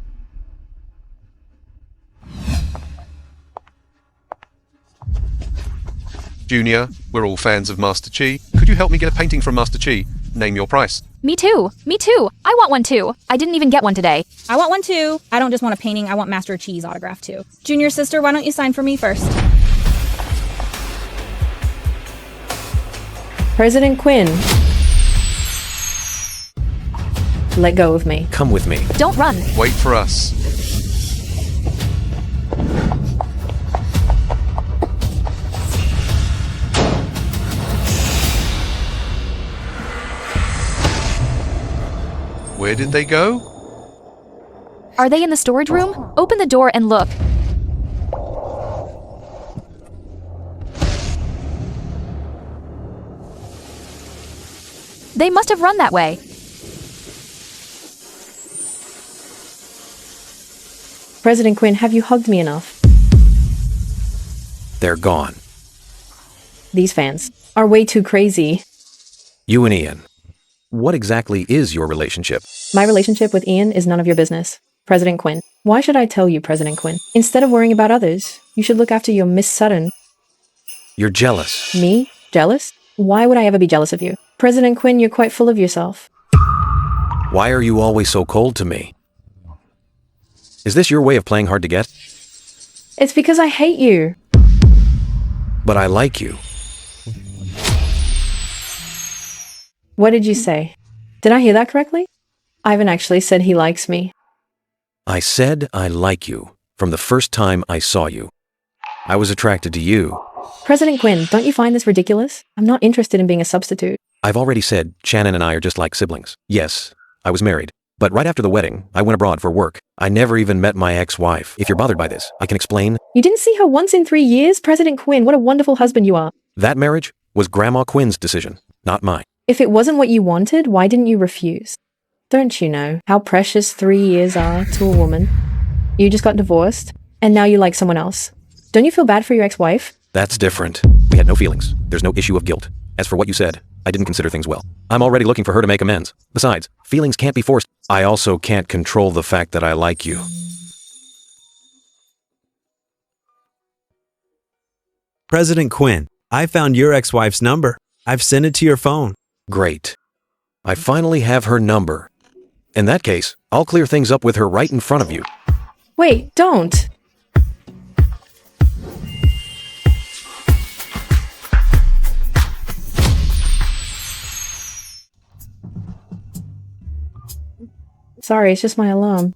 Junior, we're all fans of Master Chi. Could you help me get a painting from Master Chi? Name your price. Me too. Me too. I want one too. I didn't even get one today. I want one too. I don't just want a painting, I want Master Chi's autograph too. Junior sister, why don't you sign for me first? President Quinn. Let go of me. Come with me. Don't run. Wait for us. Where did they go? Are they in the storage room? Open the door and look. They must have run that way. President Quinn, have you hugged me enough? They're gone. These fans are way too crazy. You and Ian. What exactly is your relationship? My relationship with Ian is none of your business. President Quinn. Why should I tell you, President Quinn? Instead of worrying about others, you should look after your Miss Sutton. You're jealous. Me? Jealous? Why would I ever be jealous of you? President Quinn, you're quite full of yourself. Why are you always so cold to me? Is this your way of playing hard to get? It's because I hate you. But I like you. What did you say? Did I hear that correctly? Ivan actually said he likes me. I said I like you from the first time I saw you. I was attracted to you. President Quinn, don't you find this ridiculous? I'm not interested in being a substitute. I've already said Shannon and I are just like siblings. Yes, I was married. But right after the wedding, I went abroad for work. I never even met my ex-wife. If you're bothered by this, I can explain. You didn't see her once in 3 years? President Quinn, what a wonderful husband you are. That marriage was Grandma Quinn's decision, not mine. If it wasn't what you wanted, why didn't you refuse? Don't you know how precious 3 years are to a woman? You just got divorced, and now you like someone else. Don't you feel bad for your ex-wife? That's different. We had no feelings. There's no issue of guilt. As for what you said, I didn't consider things well. I'm already looking for her to make amends. Besides, feelings can't be forced. I also can't control the fact that I like you. President Quinn, I found your ex-wife's number. I've sent it to your phone. Great. I finally have her number. In that case, I'll clear things up with her right in front of you. Wait, don't. Sorry, it's just my alarm.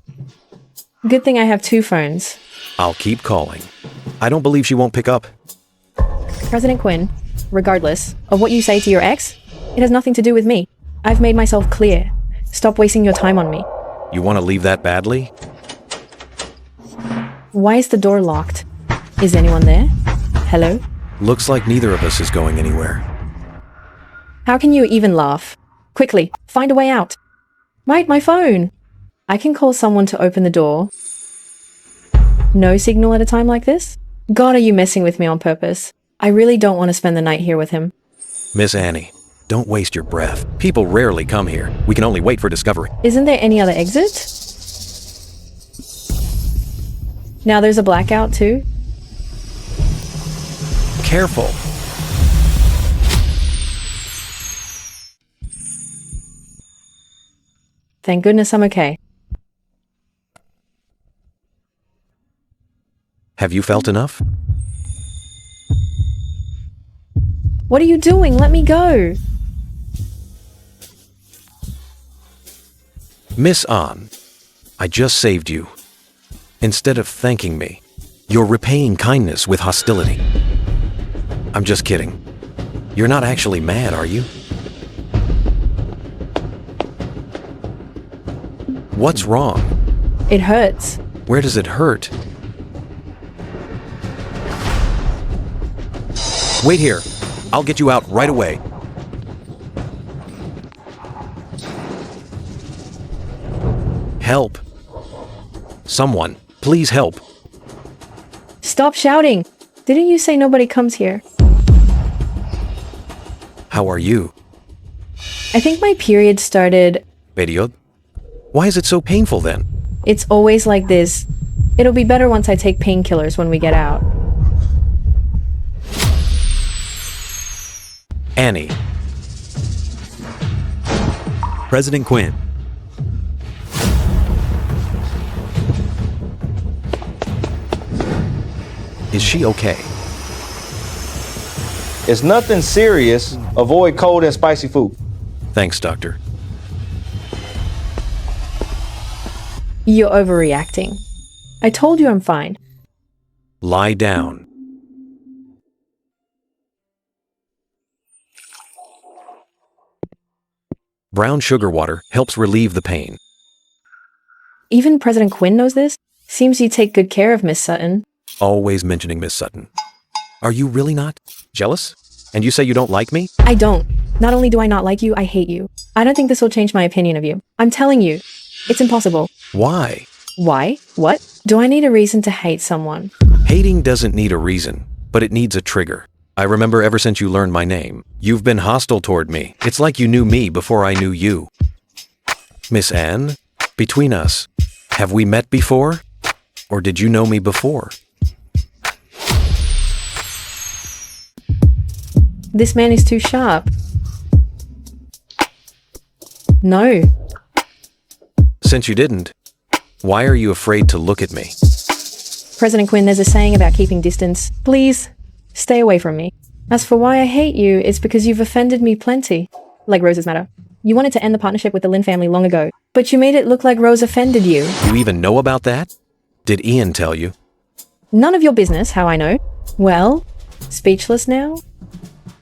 Good thing I have 2 phones. I'll keep calling. I don't believe she won't pick up. President Quinn, regardless of what you say to your ex, it has nothing to do with me. I've made myself clear. Stop wasting your time on me. You want to leave that badly? Why is the door locked? Is anyone there? Hello? Looks like neither of us is going anywhere. How can you even laugh? Quickly, find a way out. Right, my phone. I can call someone to open the door. No signal at a time like this? God, are you messing with me on purpose? I really don't want to spend the night here with him. Miss Annie, don't waste your breath. People rarely come here. We can only wait for discovery. Isn't there any other exit? Now there's a blackout too. Careful. Thank goodness I'm okay. Have you felt enough? What are you doing? Let me go. Miss An, I just saved you. Instead of thanking me, you're repaying kindness with hostility. I'm just kidding. You're not actually mad, are you? What's wrong? It hurts. Where does it hurt? Wait here. I'll get you out right away. Help. Someone, please help. Stop shouting. Didn't you say nobody comes here? How are you? I think my period started. Period? Why is it so painful then? It's always like this. It'll be better once I take painkillers when we get out. Annie. President Quinn. Is she okay? It's nothing serious. Avoid cold and spicy food. Thanks, Doctor. You're overreacting. I told you I'm fine. Lie down. Brown sugar water helps relieve the pain. Even President Quinn knows this? Seems you take good care of Miss Sutton. Always mentioning Miss Sutton. Are you really not? Jealous? And you say you don't like me? I don't. Not only do I not like you, I hate you. I don't think this will change my opinion of you. I'm telling you. It's impossible. Why? Why? What? Do I need a reason to hate someone? Hating doesn't need a reason, but it needs a trigger. I remember ever since you learned my name, you've been hostile toward me. It's like you knew me before I knew you. Miss Anne, between us, have we met before? Or did you know me before? This man is too sharp. No. Since you didn't, why are you afraid to look at me? President Quinn, there's a saying about keeping distance. Please, stay away from me. As for why I hate you, it's because you've offended me plenty. Like Rose's matter. You wanted to end the partnership with the Lin family long ago, but you made it look like Rose offended you. You even know about that? Did Ian tell you? None of your business, how I know. Well, speechless now?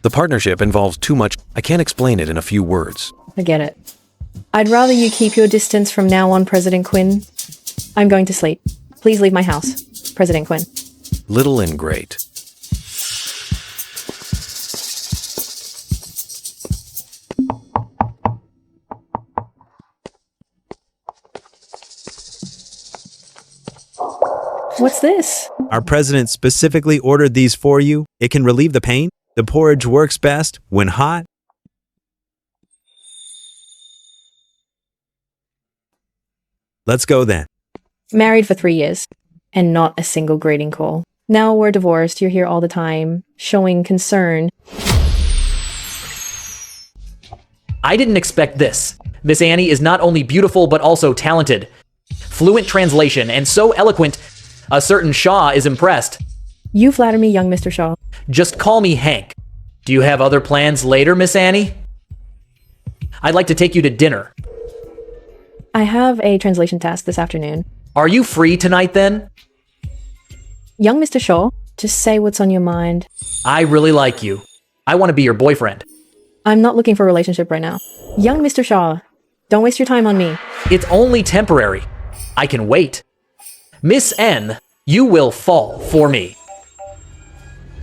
The partnership involves too much. I can't explain it in a few words. I get it. I'd rather you keep your distance from now on, President Quinn. I'm going to sleep. Please leave my house, President Quinn. Little and great. What's this? Our president specifically ordered these for you. It can relieve the pain. The porridge works best when hot. Let's go then. Married for 3 years, and not a single greeting call. Now we're divorced, you're here all the time, showing concern. I didn't expect this. Miss Annie is not only beautiful, but also talented. Fluent translation, and so eloquent, a certain Shaw is impressed. You flatter me, young Mr. Shaw. Just call me Hank. Do you have other plans later, Miss Annie? I'd like to take you to dinner. I have a translation task this afternoon. Are you free tonight then? Young Mr. Shaw, just say what's on your mind. I really like you. I want to be your boyfriend. I'm not looking for a relationship right now. Young Mr. Shaw, don't waste your time on me. It's only temporary. I can wait. Miss N, you will fall for me.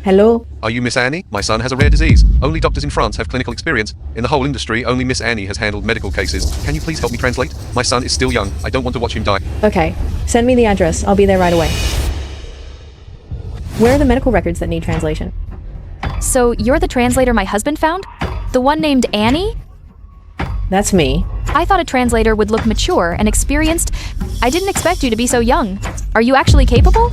Hello? Are you Miss Annie? My son has a rare disease. Only doctors in France have clinical experience. In the whole industry, only Miss Annie has handled medical cases. Can you please help me translate? My son is still young. I don't want to watch him die. Okay, send me the address. I'll be there right away. Where are the medical records that need translation? So you're the translator my husband found? The one named Annie? That's me. I thought a translator would look mature and experienced. I didn't expect you to be so young. Are you actually capable?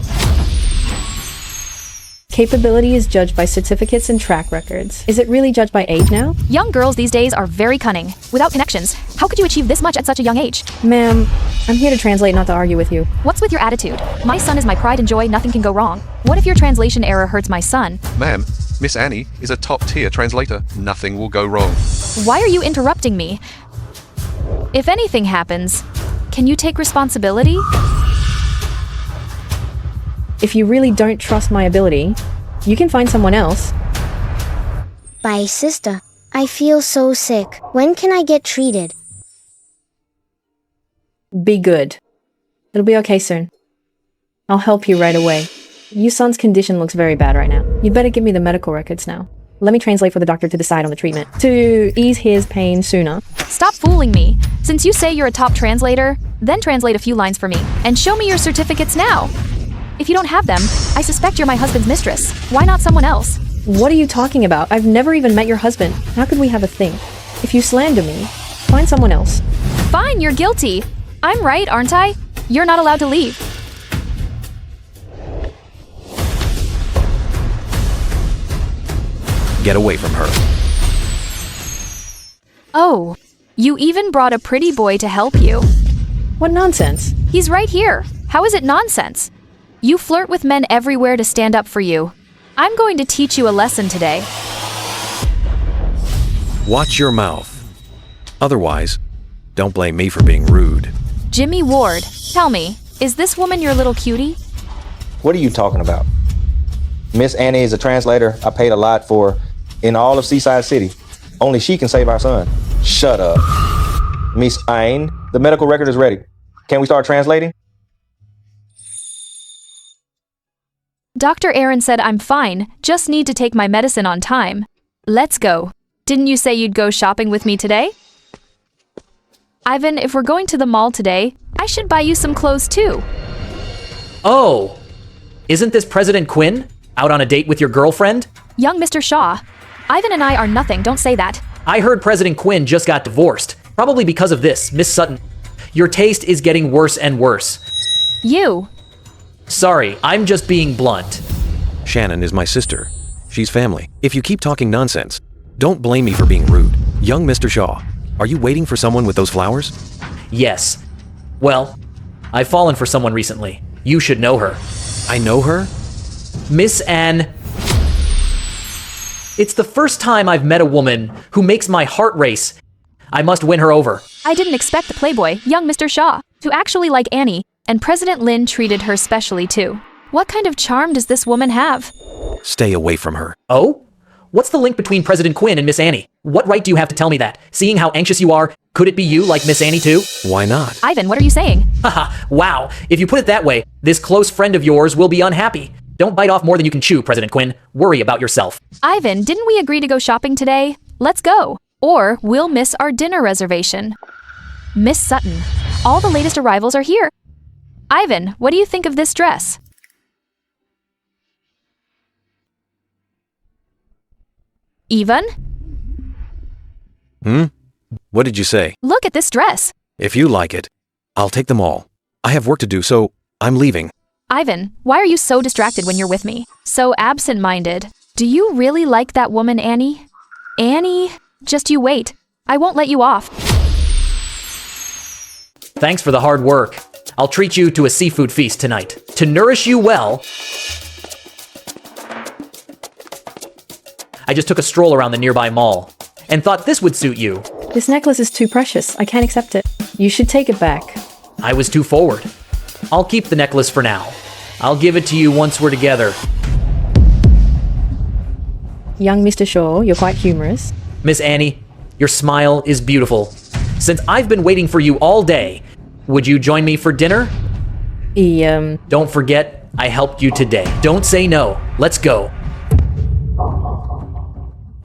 Capability is judged by certificates and track records. Is it really judged by age now? Young girls these days are very cunning. Without connections, how could you achieve this much at such a young age? Ma'am, I'm here to translate, not to argue with you. What's with your attitude? My son is my pride and joy, nothing can go wrong. What if your translation error hurts my son? Ma'am, Miss Annie is a top-tier translator. Nothing will go wrong. Why are you interrupting me? If anything happens, can you take responsibility? If you really don't trust my ability, you can find someone else. Bye, sister. I feel so sick. When can I get treated? Be good. It'll be okay soon. I'll help you right away. Your son's condition looks very bad right now. You'd better give me the medical records now. Let me translate for the doctor to decide on the treatment to ease his pain sooner. Stop fooling me. Since you say you're a top translator, then translate a few lines for me and show me your certificates now. If you don't have them, I suspect you're my husband's mistress. Why not someone else? What are you talking about? I've never even met your husband. How could we have a thing? If you slander me, find someone else. Fine, you're guilty. I'm right, aren't I? You're not allowed to leave. Get away from her. Oh, you even brought a pretty boy to help you. What nonsense? He's right here. How is it nonsense? You flirt with men everywhere to stand up for you. I'm going to teach you a lesson today. Watch your mouth. Otherwise, don't blame me for being rude. Jimmy Ward, tell me, is this woman your little cutie? What are you talking about? Miss Annie is a translator I paid a lot for in all of Seaside City. Only she can save our son. Shut up. Miss Ain, the medical record is ready. Can we start translating? Dr. Aaron said I'm fine, just need to take my medicine on time. Let's go. Didn't you say you'd go shopping with me today? Ivan, if we're going to the mall today, I should buy you some clothes too. Oh, isn't this President Quinn? Out on a date with your girlfriend? Young Mr. Shaw, Ivan and I are nothing, don't say that. I heard President Quinn just got divorced. Probably because of this, Miss Sutton. Your taste is getting worse and worse. You. Sorry, I'm just being blunt. Shannon is my sister. She's family. If you keep talking nonsense, don't blame me for being rude. Young Mr. Shaw, are you waiting for someone with those flowers? Yes. Well, I've fallen for someone recently. You should know her. I know her? Miss Anne. It's the first time I've met a woman who makes my heart race. I must win her over. I didn't expect the playboy, young Mr. Shaw, to actually like Annie, and President Lin treated her specially too. What kind of charm does this woman have? Stay away from her. Oh? What's the link between President Quinn and Miss Annie? What right do you have to tell me that? Seeing how anxious you are, could it be you like Miss Annie too? Why not? Ivan, what are you saying? Haha, wow. If you put it that way, this close friend of yours will be unhappy. Don't bite off more than you can chew, President Quinn. Worry about yourself. Ivan, didn't we agree to go shopping today? Let's go. Or we'll miss our dinner reservation. Miss Sutton, all the latest arrivals are here. Ivan, what do you think of this dress? Ivan? What did you say? Look at this dress. If you like it, I'll take them all. I have work to do, so I'm leaving. Ivan, why are you so distracted when you're with me? So absent-minded. Do you really like that woman, Annie? Annie? Just you wait. I won't let you off. Thanks for the hard work. I'll treat you to a seafood feast tonight. To nourish you well, I just took a stroll around the nearby mall and thought this would suit you. This necklace is too precious. I can't accept it. You should take it back. I was too forward. I'll keep the necklace for now. I'll give it to you once we're together. Young Mr. Shaw, you're quite humorous. Miss Annie, your smile is beautiful. Since I've been waiting for you all day, would you join me for dinner? Don't forget, I helped you today. Don't say no. Let's go.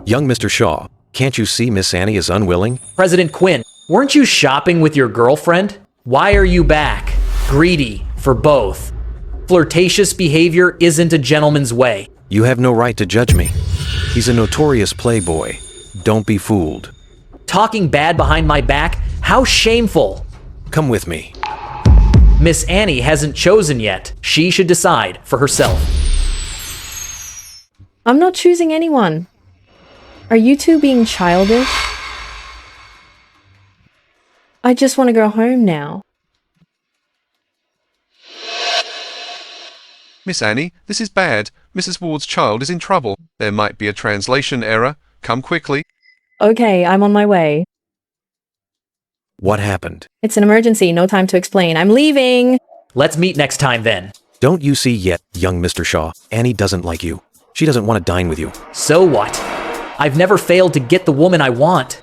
Young Mr. Shaw, can't you see Miss Annie is unwilling? President Quinn, weren't you shopping with your girlfriend? Why are you back? Greedy for both. Flirtatious behavior isn't a gentleman's way. You have no right to judge me. He's a notorious playboy. Don't be fooled. Talking bad behind my back? How shameful. Come with me. Miss Annie hasn't chosen yet. She should decide for herself. I'm not choosing anyone. Are you two being childish? I just want to go home now. Miss Annie, this is bad. Mrs. Ward's child is in trouble. There might be a translation error. Come quickly. Okay, I'm on my way. What happened? It's an emergency, no time to explain. I'm leaving! Let's meet next time then. Don't you see yet, young Mr. Shaw? Annie doesn't like you. She doesn't want to dine with you. So what? I've never failed to get the woman I want.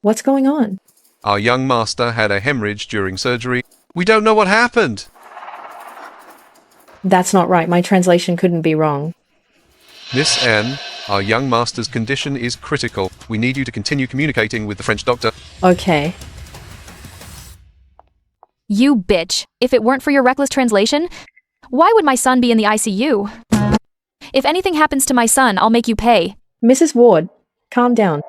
What's going on? Our young master had a hemorrhage during surgery. We don't know what happened. That's not right. My translation couldn't be wrong. Miss Anne, our young master's condition is critical. We need you to continue communicating with the French doctor. Okay. You bitch. If it weren't for your reckless translation, why would my son be in the ICU? If anything happens to my son, I'll make you pay. Mrs. Ward, calm down.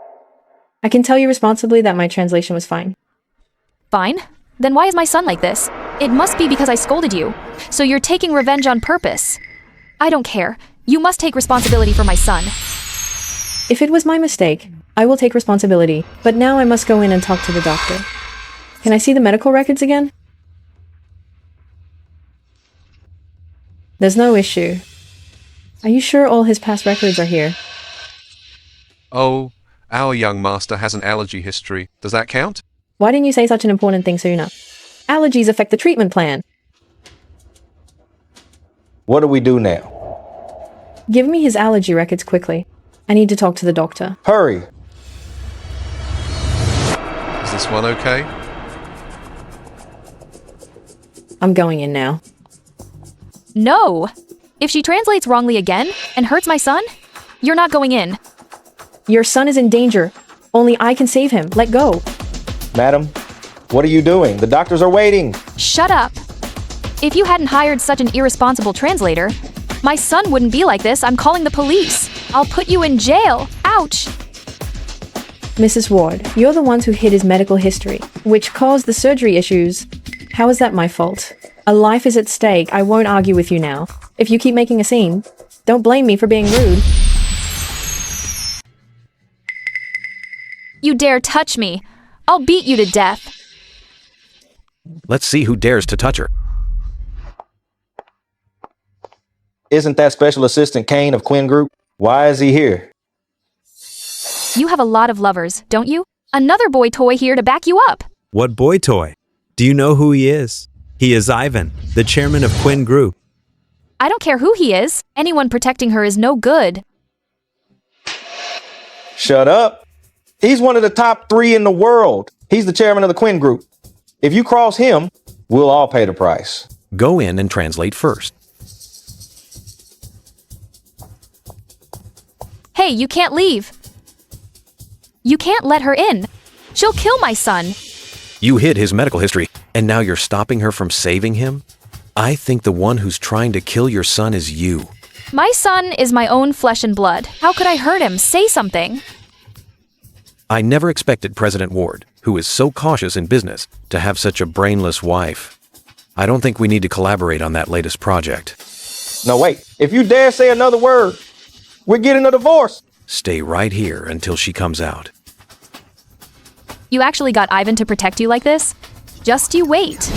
I can tell you responsibly that my translation was fine. Fine? Then why is my son like this? It must be because I scolded you. So you're taking revenge on purpose. I don't care. You must take responsibility for my son. If it was my mistake, I will take responsibility. But now I must go in and talk to the doctor. Can I see the medical records again? There's no issue. Are you sure all his past records are here? Oh, our young master has an allergy history. Does that count? Why didn't you say such an important thing sooner? Allergies affect the treatment plan. What do we do now? Give me his allergy records quickly. I need to talk to the doctor. Hurry! Is this one okay? I'm going in now. No! If she translates wrongly again and hurts my son, you're not going in. Your son is in danger. Only I can save him. Let go. Madam, what are you doing? The doctors are waiting. Shut up. If you hadn't hired such an irresponsible translator, my son wouldn't be like this. I'm calling the police. I'll put you in jail. Ouch! Mrs. Ward, you're the ones who hid his medical history, which caused the surgery issues. How is that my fault? A life is at stake. I won't argue with you now. If you keep making a scene, don't blame me for being rude. You dare touch me. I'll beat you to death. Let's see who dares to touch her. Isn't that Special Assistant Kane of Quinn Group? Why is he here? You have a lot of lovers, don't you? Another boy toy here to back you up. What boy toy? Do you know who he is? He is Ivan, the chairman of Quinn Group. I don't care who he is. Anyone protecting her is no good. Shut up. He's one of the top 3 in the world. He's the chairman of the Quinn Group. If you cross him, we'll all pay the price. Go in and translate first. Hey, you can't leave. You can't let her in. She'll kill my son. You hid his medical history, and now you're stopping her from saving him? I think the one who's trying to kill your son is you. My son is my own flesh and blood. How could I hurt him? Say something. I never expected President Ward, who is so cautious in business, to have such a brainless wife. I don't think we need to collaborate on that latest project. No, wait. If you dare say another word, we're getting a divorce. Stay right here until she comes out. You actually got Ivan to protect you like this? Just you wait.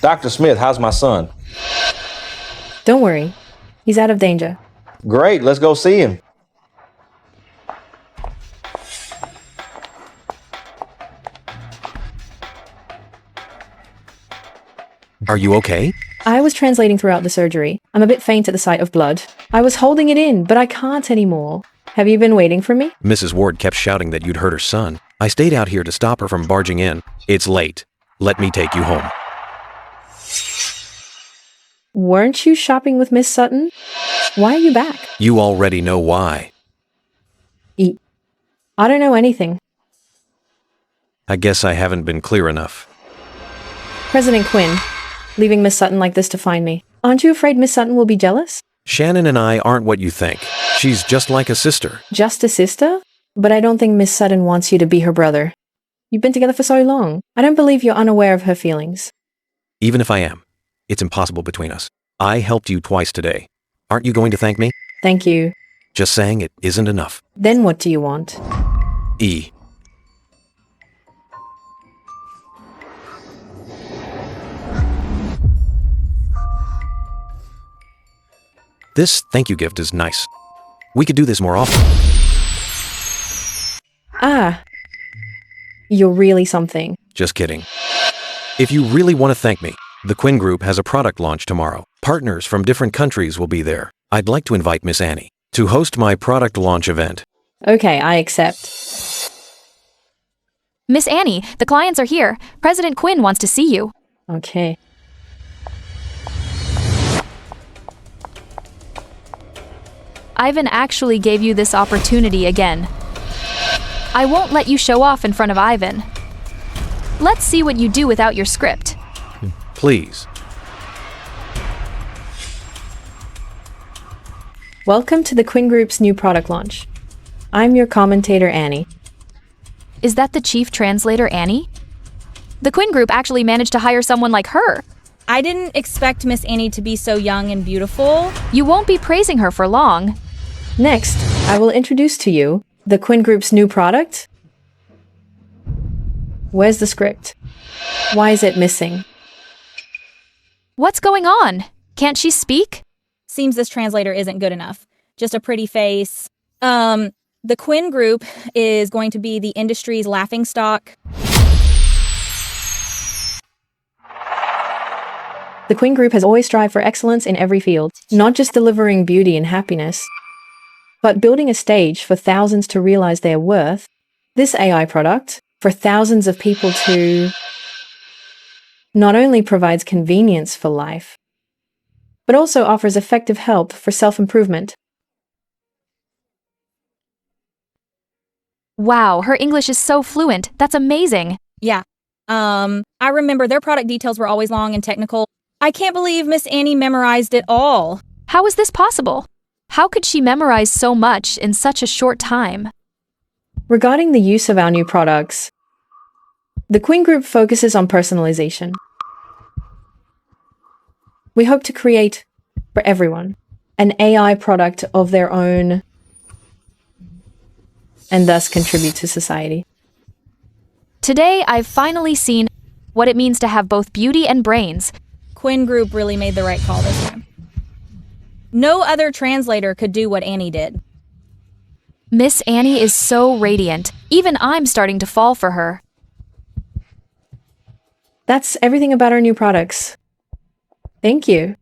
Dr. Smith, how's my son? Don't worry. He's out of danger. Great, let's go see him. Are you okay? I was translating throughout the surgery. I'm a bit faint at the sight of blood. I was holding it in, but I can't anymore. Have you been waiting for me? Mrs. Ward kept shouting that you'd hurt her son. I stayed out here to stop her from barging in. It's late. Let me take you home. Weren't you shopping with Miss Sutton? Why are you back? You already know why. I don't know anything. I guess I haven't been clear enough. President Quinn, leaving Miss Sutton like this to find me. Aren't you afraid Miss Sutton will be jealous? Shannon and I aren't what you think. She's just like a sister. Just a sister? But I don't think Miss Sutton wants you to be her brother. You've been together for so long. I don't believe you're unaware of her feelings. Even if I am, it's impossible between us. I helped you twice today. Aren't you going to thank me? Thank you. Just saying it isn't enough. Then what do you want? E. This thank you gift is nice. We could do this more often. Ah. You're really something. Just kidding. If you really want to thank me, the Quinn Group has a product launch tomorrow. Partners from different countries will be there. I'd like to invite Miss Annie to host my product launch event. Okay, I accept. Miss Annie, the clients are here. President Quinn wants to see you. Okay. Ivan actually gave you this opportunity again. I won't let you show off in front of Ivan. Let's see what you do without your script. Please. Welcome to the Quinn Group's new product launch. I'm your commentator, Annie. Is that the chief translator, Annie? The Quinn Group actually managed to hire someone like her. I didn't expect Miss Annie to be so young and beautiful. You won't be praising her for long. Next, I will introduce to you the Quinn Group's new product. Where's the script? Why is it missing? What's going on? Can't she speak? Seems this translator isn't good enough. Just a pretty face. The Quinn Group is going to be the industry's laughingstock. The Quinn Group has always strived for excellence in every field, not just delivering beauty and happiness, but building a stage for thousands to realize their worth. This AI product, for thousands of people to not only provides convenience for life, but also offers effective help for self-improvement. Wow, her English is so fluent. That's amazing. Yeah. I remember their product details were always long and technical. I can't believe Miss Annie memorized it all. How is this possible? How could she memorize so much in such a short time? Regarding the use of our new products, the Quinn Group focuses on personalization. We hope to create, for everyone, an AI product of their own and thus contribute to society. Today, I've finally seen what it means to have both beauty and brains. Quinn Group really made the right call this time. No other translator could do what Annie did. Miss Annie is so radiant. Even I'm starting to fall for her. That's everything about our new products. Thank you.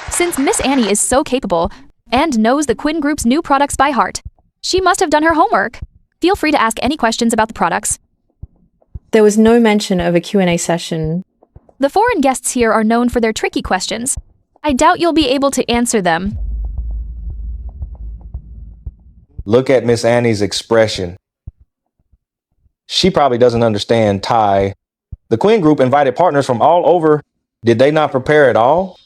Since Miss Annie is so capable and knows the Quinn Group's new products by heart, she must have done her homework. Feel free to ask any questions about the products. There was no mention of a Q&A session. The foreign guests here are known for their tricky questions. I doubt you'll be able to answer them. Look at Miss Annie's expression. She probably doesn't understand Thai. The Quinn Group invited partners from all over. Did they not prepare at all?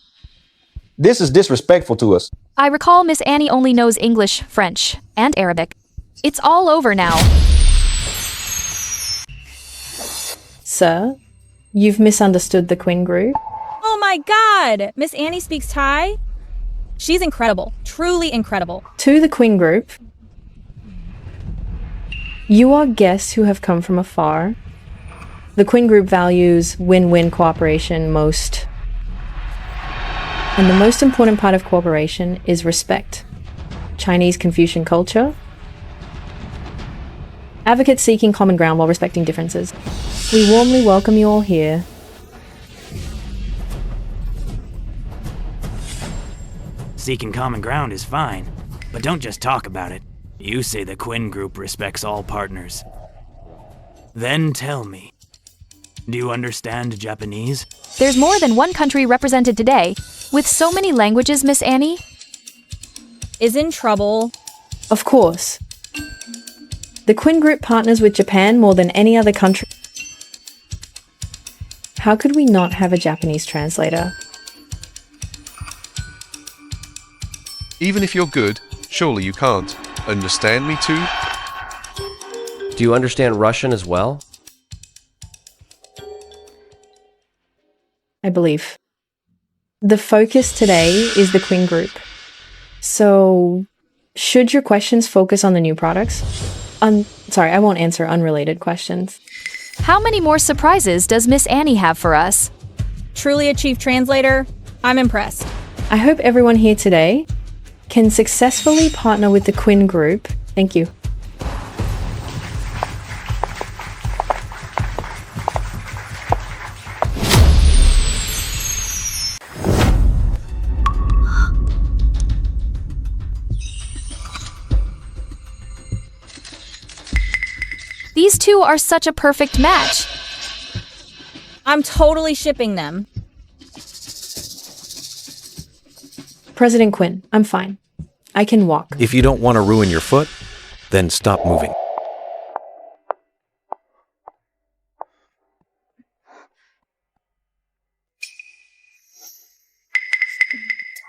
This is disrespectful to us. I recall Miss Annie only knows English, French, and Arabic. It's all over now. Sir, you've misunderstood the Quinn Group. Oh my God! Miss Annie speaks Thai? She's incredible. Truly incredible. To the Quinn Group, you are guests who have come from afar. The Quinn Group values win-win cooperation most. And the most important part of cooperation is respect. Chinese Confucian culture. Advocates seeking common ground while respecting differences. We warmly welcome you all here. Seeking common ground is fine, but don't just talk about it. You say the Quinn Group respects all partners. Then tell me, do you understand Japanese? There's more than one country represented today. With so many languages, Miss Annie is in trouble. Of course. The Quinn Group partners with Japan more than any other country. How could we not have a Japanese translator? Even if you're good, surely you can't understand me too? Do you understand Russian as well? I believe. The focus today is the Quinn Group. So, should your questions focus on the new products? Sorry, I won't answer unrelated questions. How many more surprises does Miss Annie have for us? Truly a chief translator. I'm impressed. I hope everyone here today can successfully partner with the Quinn Group. Thank you. These two are such a perfect match. I'm totally shipping them. President Quinn, I'm fine. I can walk. If you don't want to ruin your foot, then stop moving.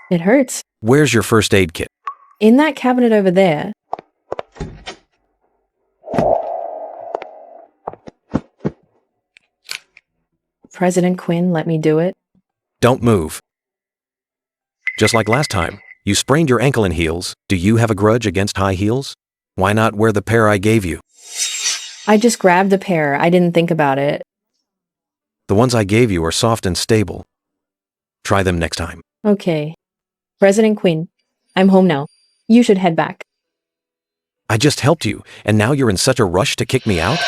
It hurts. Where's your first aid kit? In that cabinet over there. President Quinn, let me do it. Don't move. Just like last time, you sprained your ankle in heels. Do you have a grudge against high heels? Why not wear the pair I gave you? I just grabbed a pair. I didn't think about it. The ones I gave you are soft and stable. Try them next time. Okay. President Quinn, I'm home now. You should head back. I just helped you, and now you're in such a rush to kick me out?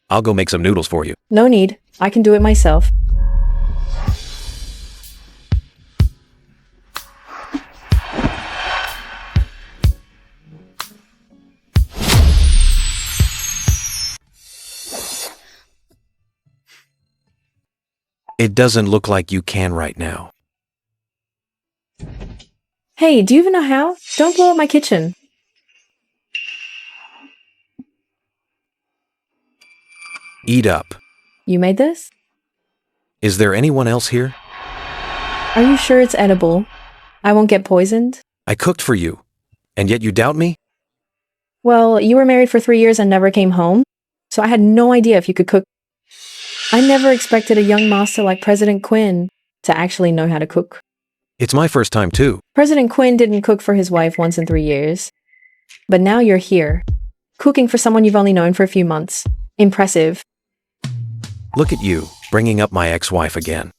I'll go make some noodles for you. No need. I can do it myself. It doesn't look like you can right now. Hey, do you even know how? Don't blow up my kitchen. Eat up. You made this? Is there anyone else here? Are you sure it's edible? I won't get poisoned? I cooked for you, and yet you doubt me? Well, you were married for 3 years and never came home, so I had no idea if you could cook. I never expected a young master like President Quinn to actually know how to cook. It's my first time too. President Quinn didn't cook for his wife once in 3 years. But now you're here, cooking for someone you've only known for a few months. Impressive. Look at you, bringing up my ex-wife again.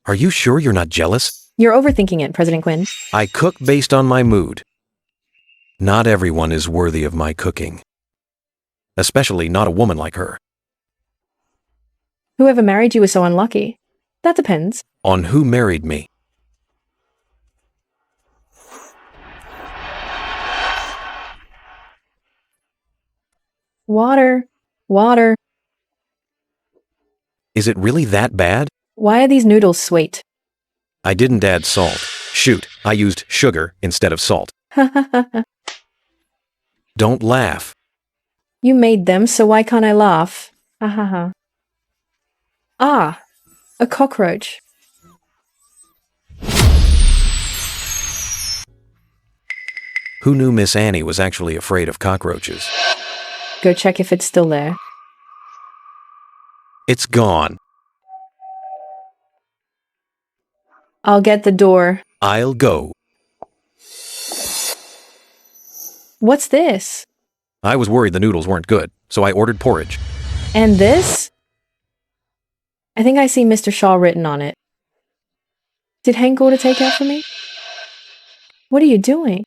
Are you sure you're not jealous? You're overthinking it, President Quinn. I cook based on my mood. Not everyone is worthy of my cooking. Especially not a woman like her. Whoever married you was so unlucky. That depends. On who married me. Water. Water. Is it really that bad? Why are these noodles sweet? I didn't add salt. Shoot, I used sugar instead of salt. Don't laugh. You made them, so why can't I laugh? Ha ha ha. Ah, a cockroach. Who knew Miss Annie was actually afraid of cockroaches? Go check if it's still there. It's gone. I'll get the door. I'll go. What's this? I was worried the noodles weren't good, so I ordered porridge. And this? I think I see Mr. Shaw written on it. Did Hank order takeout for me? What are you doing?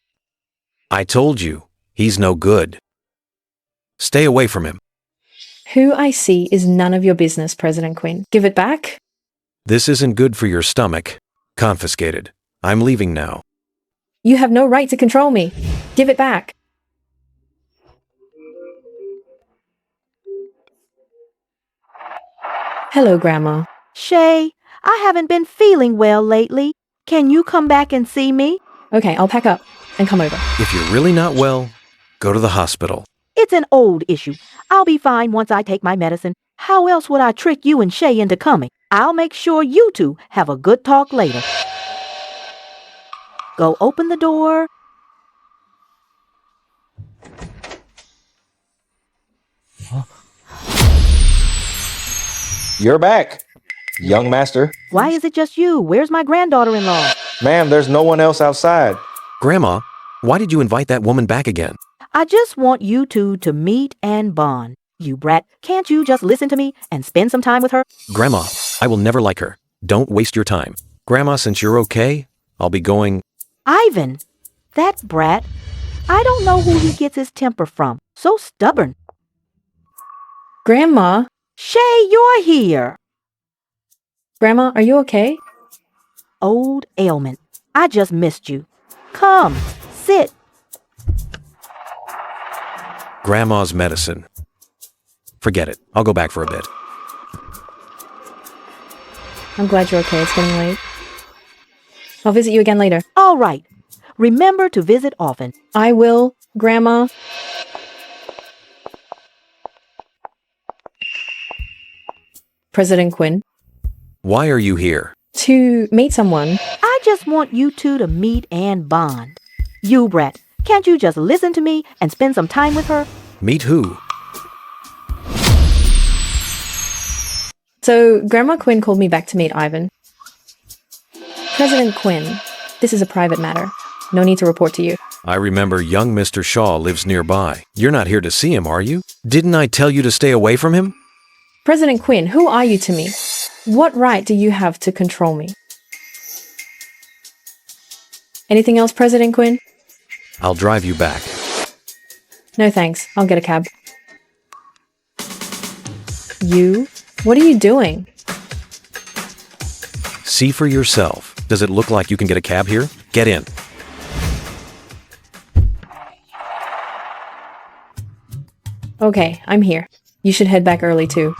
I told you, he's no good. Stay away from him. Who I see is none of your business, President Quinn. Give it back. This isn't good for your stomach. Confiscated. I'm leaving now. You have no right to control me. Give it back. Hello, Grandma. Shay, I haven't been feeling well lately. Can you come back and see me? Okay, I'll pack up and come over. If you're really not well, go to the hospital. It's an old issue. I'll be fine once I take my medicine. How else would I trick you and Shay into coming? I'll make sure you two have a good talk later. Go open the door. You're back. Young master? Why is it just you? Where's my granddaughter-in-law? Ma'am, there's no one else outside. Grandma, why did you invite that woman back again? I just want you two to meet and bond. You brat, can't you just listen to me and spend some time with her? Grandma, I will never like her. Don't waste your time. Grandma, since you're okay, I'll be going. Ivan, that brat. I don't know who he gets his temper from. So stubborn. Grandma? Shay, you're here. Grandma, are you okay? Old ailment. I just missed you. Come, sit. Grandma's medicine. Forget it. I'll go back for a bit. I'm glad you're okay. It's getting late. I'll visit you again later. All right. Remember to visit often. I will, Grandma. President Quinn. Why are you here? To meet someone. I just want you two to meet and bond. You brat, can't you just listen to me and spend some time with her? Meet who? So, Grandma Quinn called me back to meet Ivan. President Quinn, this is a private matter. No need to report to you. I remember young Mr. Shaw lives nearby. You're not here to see him, are you? Didn't I tell you to stay away from him? President Quinn, who are you to me? What right do you have to control me? Anything else, President Quinn? I'll drive you back. No thanks. I'll get a cab. You? What are you doing? See for yourself. Does it look like you can get a cab here? Get in. Okay, I'm here. You should head back early too.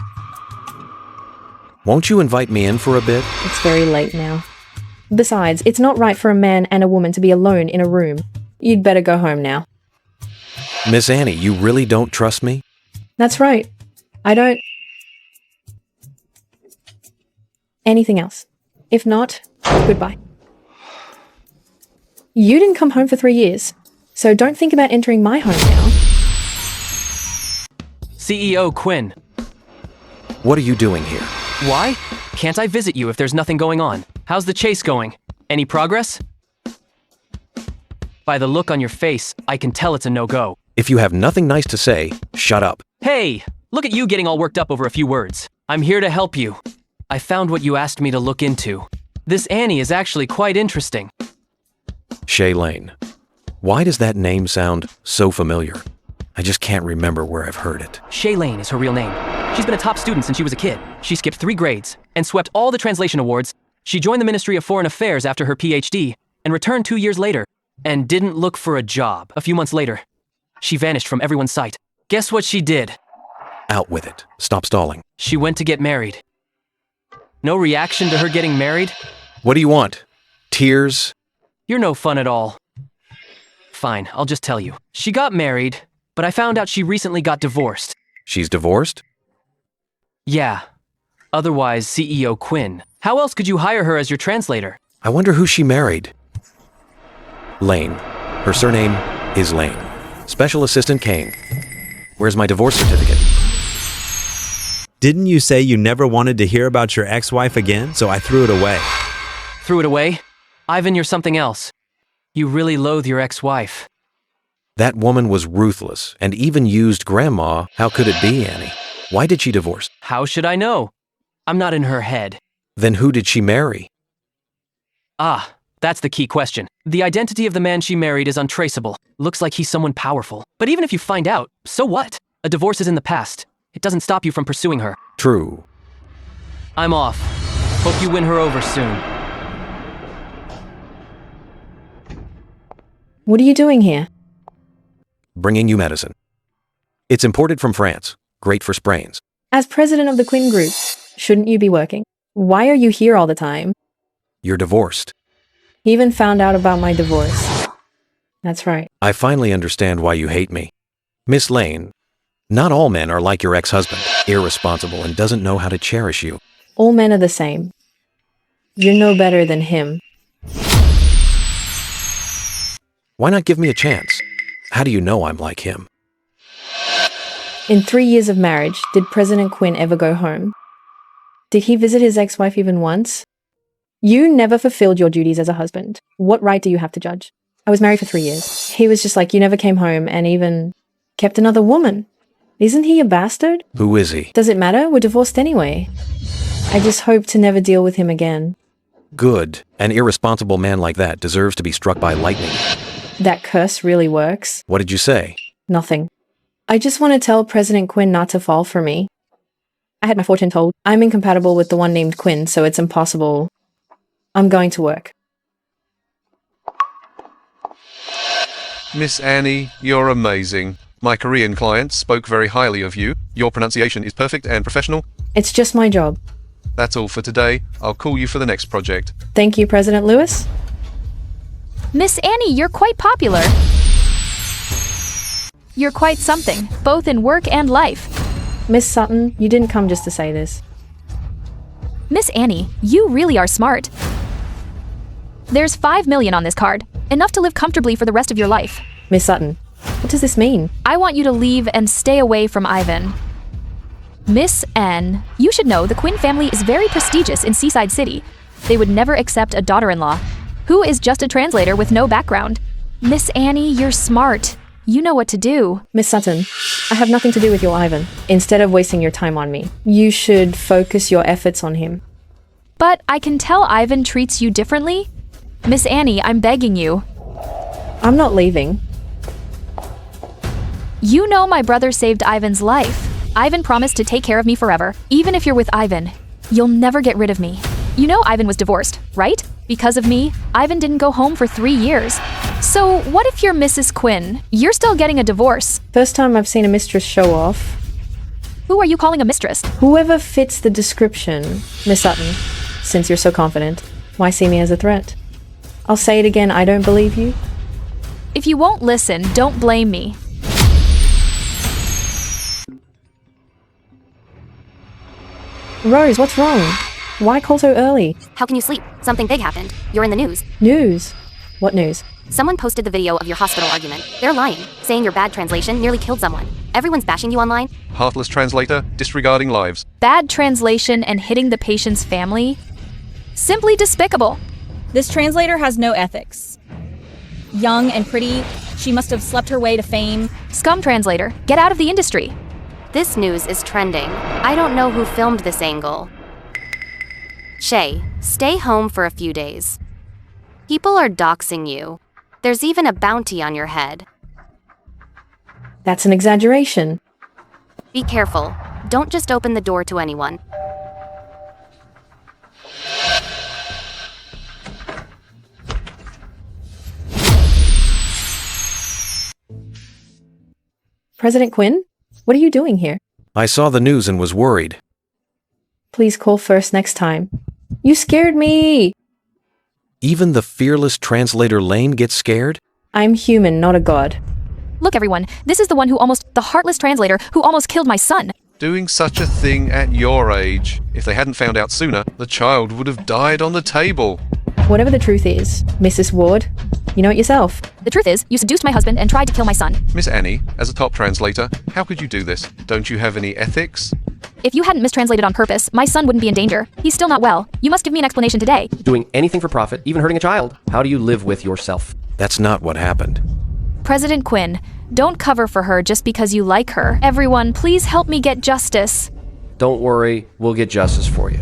Won't you invite me in for a bit? It's very late now. Besides, it's not right for a man and a woman to be alone in a room. You'd better go home now. Miss Annie, you really don't trust me? That's right. I don't... Anything else? If not, goodbye. You didn't come home for 3 years, so don't think about entering my home now. CEO Quinn. What are you doing here? Why? Can't I visit you if there's nothing going on? How's the chase going? Any progress? By the look on your face, I can tell it's a no-go. If you have nothing nice to say, shut up. Hey, look at you getting all worked up over a few words. I'm here to help you. I found what you asked me to look into. This Annie is actually quite interesting. Shay Lane. Why does that name sound so familiar? I just can't remember where I've heard it. Shay Lane is her real name. She's been a top student since she was a kid. She skipped 3 grades and swept all the translation awards. She joined the Ministry of Foreign Affairs after her PhD and returned 2 years later and didn't look for a job. A few months later, she vanished from everyone's sight. Guess what she did? Out with it. Stop stalling. She went to get married. No reaction to her getting married? What do you want? Tears? You're no fun at all. Fine, I'll just tell you. She got married, but I found out she recently got divorced. She's divorced? Yeah. Otherwise, CEO Quinn. How else could you hire her as your translator? I wonder who she married. Lane. Her surname is Lane. Special Assistant Kane. Where's my divorce certificate? Didn't you say you never wanted to hear about your ex-wife again, so I threw it away? Threw it away? Ivan, you're something else. You really loathe your ex-wife. That woman was ruthless and even used Grandma. How could it be, Annie? Why did she divorce? How should I know? I'm not in her head. Then who did she marry? Ah, that's the key question. The identity of the man she married is untraceable. Looks like he's someone powerful. But even if you find out, so what? A divorce is in the past. It doesn't stop you from pursuing her. True. I'm off. Hope you win her over soon. What are you doing here? Bringing you medicine. It's imported from France. Great for sprains. As president of the Quinn Group, shouldn't you be working? Why are you here all the time? You're divorced. He even found out about my divorce. That's right. I finally understand why you hate me. Miss Lane, not all men are like your ex-husband, irresponsible and doesn't know how to cherish you. All men are the same. You're no better than him. Why not give me a chance? How do you know I'm like him? In 3 years of marriage, did President Quinn ever go home? Did he visit his ex-wife even once? You never fulfilled your duties as a husband. What right do you have to judge? I was married for 3 years. He was just like, you never came home and even kept another woman. Isn't he a bastard? Who is he? Does it matter? We're divorced anyway. I just hope to never deal with him again. Good. An irresponsible man like that deserves to be struck by lightning. That curse really works. What did you say? Nothing. I just want to tell President Quinn not to fall for me. I had my fortune told. I'm incompatible with the one named Quinn, so it's impossible. I'm going to work. Miss Annie, you're amazing. My Korean clients spoke very highly of you. Your pronunciation is perfect and professional. It's just my job. That's all for today. I'll call you for the next project. Thank you, President Lewis. Miss Annie, you're quite popular. You're quite something, both in work and life. Miss Sutton, you didn't come just to say this. Miss Annie, you really are smart. There's $5 million on this card, enough to live comfortably for the rest of your life. Miss Sutton, what does this mean? I want you to leave and stay away from Ivan. Miss N, you should know the Quinn family is very prestigious in Seaside City. They would never accept a daughter-in-law, who is just a translator with no background. Miss Annie, you're smart. You know what to do. Miss Sutton, I have nothing to do with your Ivan. Instead of wasting your time on me, you should focus your efforts on him. But I can tell Ivan treats you differently. Miss Annie, I'm begging you. I'm not leaving. You know my brother saved Ivan's life. Ivan promised to take care of me forever. Even if you're with Ivan, you'll never get rid of me. You know Ivan was divorced, right? Because of me, Ivan didn't go home for 3 years. So what if you're Mrs. Quinn? You're still getting a divorce. First time I've seen a mistress show off. Who are you calling a mistress? Whoever fits the description, Miss Sutton. Since you're so confident, why see me as a threat? I'll say it again, I don't believe you. If you won't listen, don't blame me. Rose, what's wrong? Why call so early? How can you sleep? Something big happened. You're in the news. News? What news? Someone posted the video of your hospital argument. They're lying, saying your bad translation nearly killed someone. Everyone's bashing you online. Heartless translator, disregarding lives. Bad translation and hitting the patient's family? Simply despicable. This translator has no ethics. Young and pretty, she must have slept her way to fame. Scum translator, get out of the industry. This news is trending. I don't know who filmed this angle. Shay, stay home for a few days. People are doxing you. There's even a bounty on your head. That's an exaggeration. Be careful. Don't just open the door to anyone. President Quinn? What are you doing here? I saw the news and was worried. Please call first next time. You scared me! Even the fearless translator Lane gets scared? I'm human, not a god. Look, everyone, this is the one the heartless translator who almost killed my son. Doing such a thing at your age. If they hadn't found out sooner, the child would have died on the table. Whatever the truth is, Mrs. Ward, you know it yourself. The truth is, you seduced my husband and tried to kill my son. Miss Annie, as a top translator, how could you do this? Don't you have any ethics? If you hadn't mistranslated on purpose, my son wouldn't be in danger. He's still not well. You must give me an explanation today. Doing anything for profit, even hurting a child. How do you live with yourself? That's not what happened. President Quinn, don't cover for her just because you like her. Everyone, please help me get justice. Don't worry, we'll get justice for you.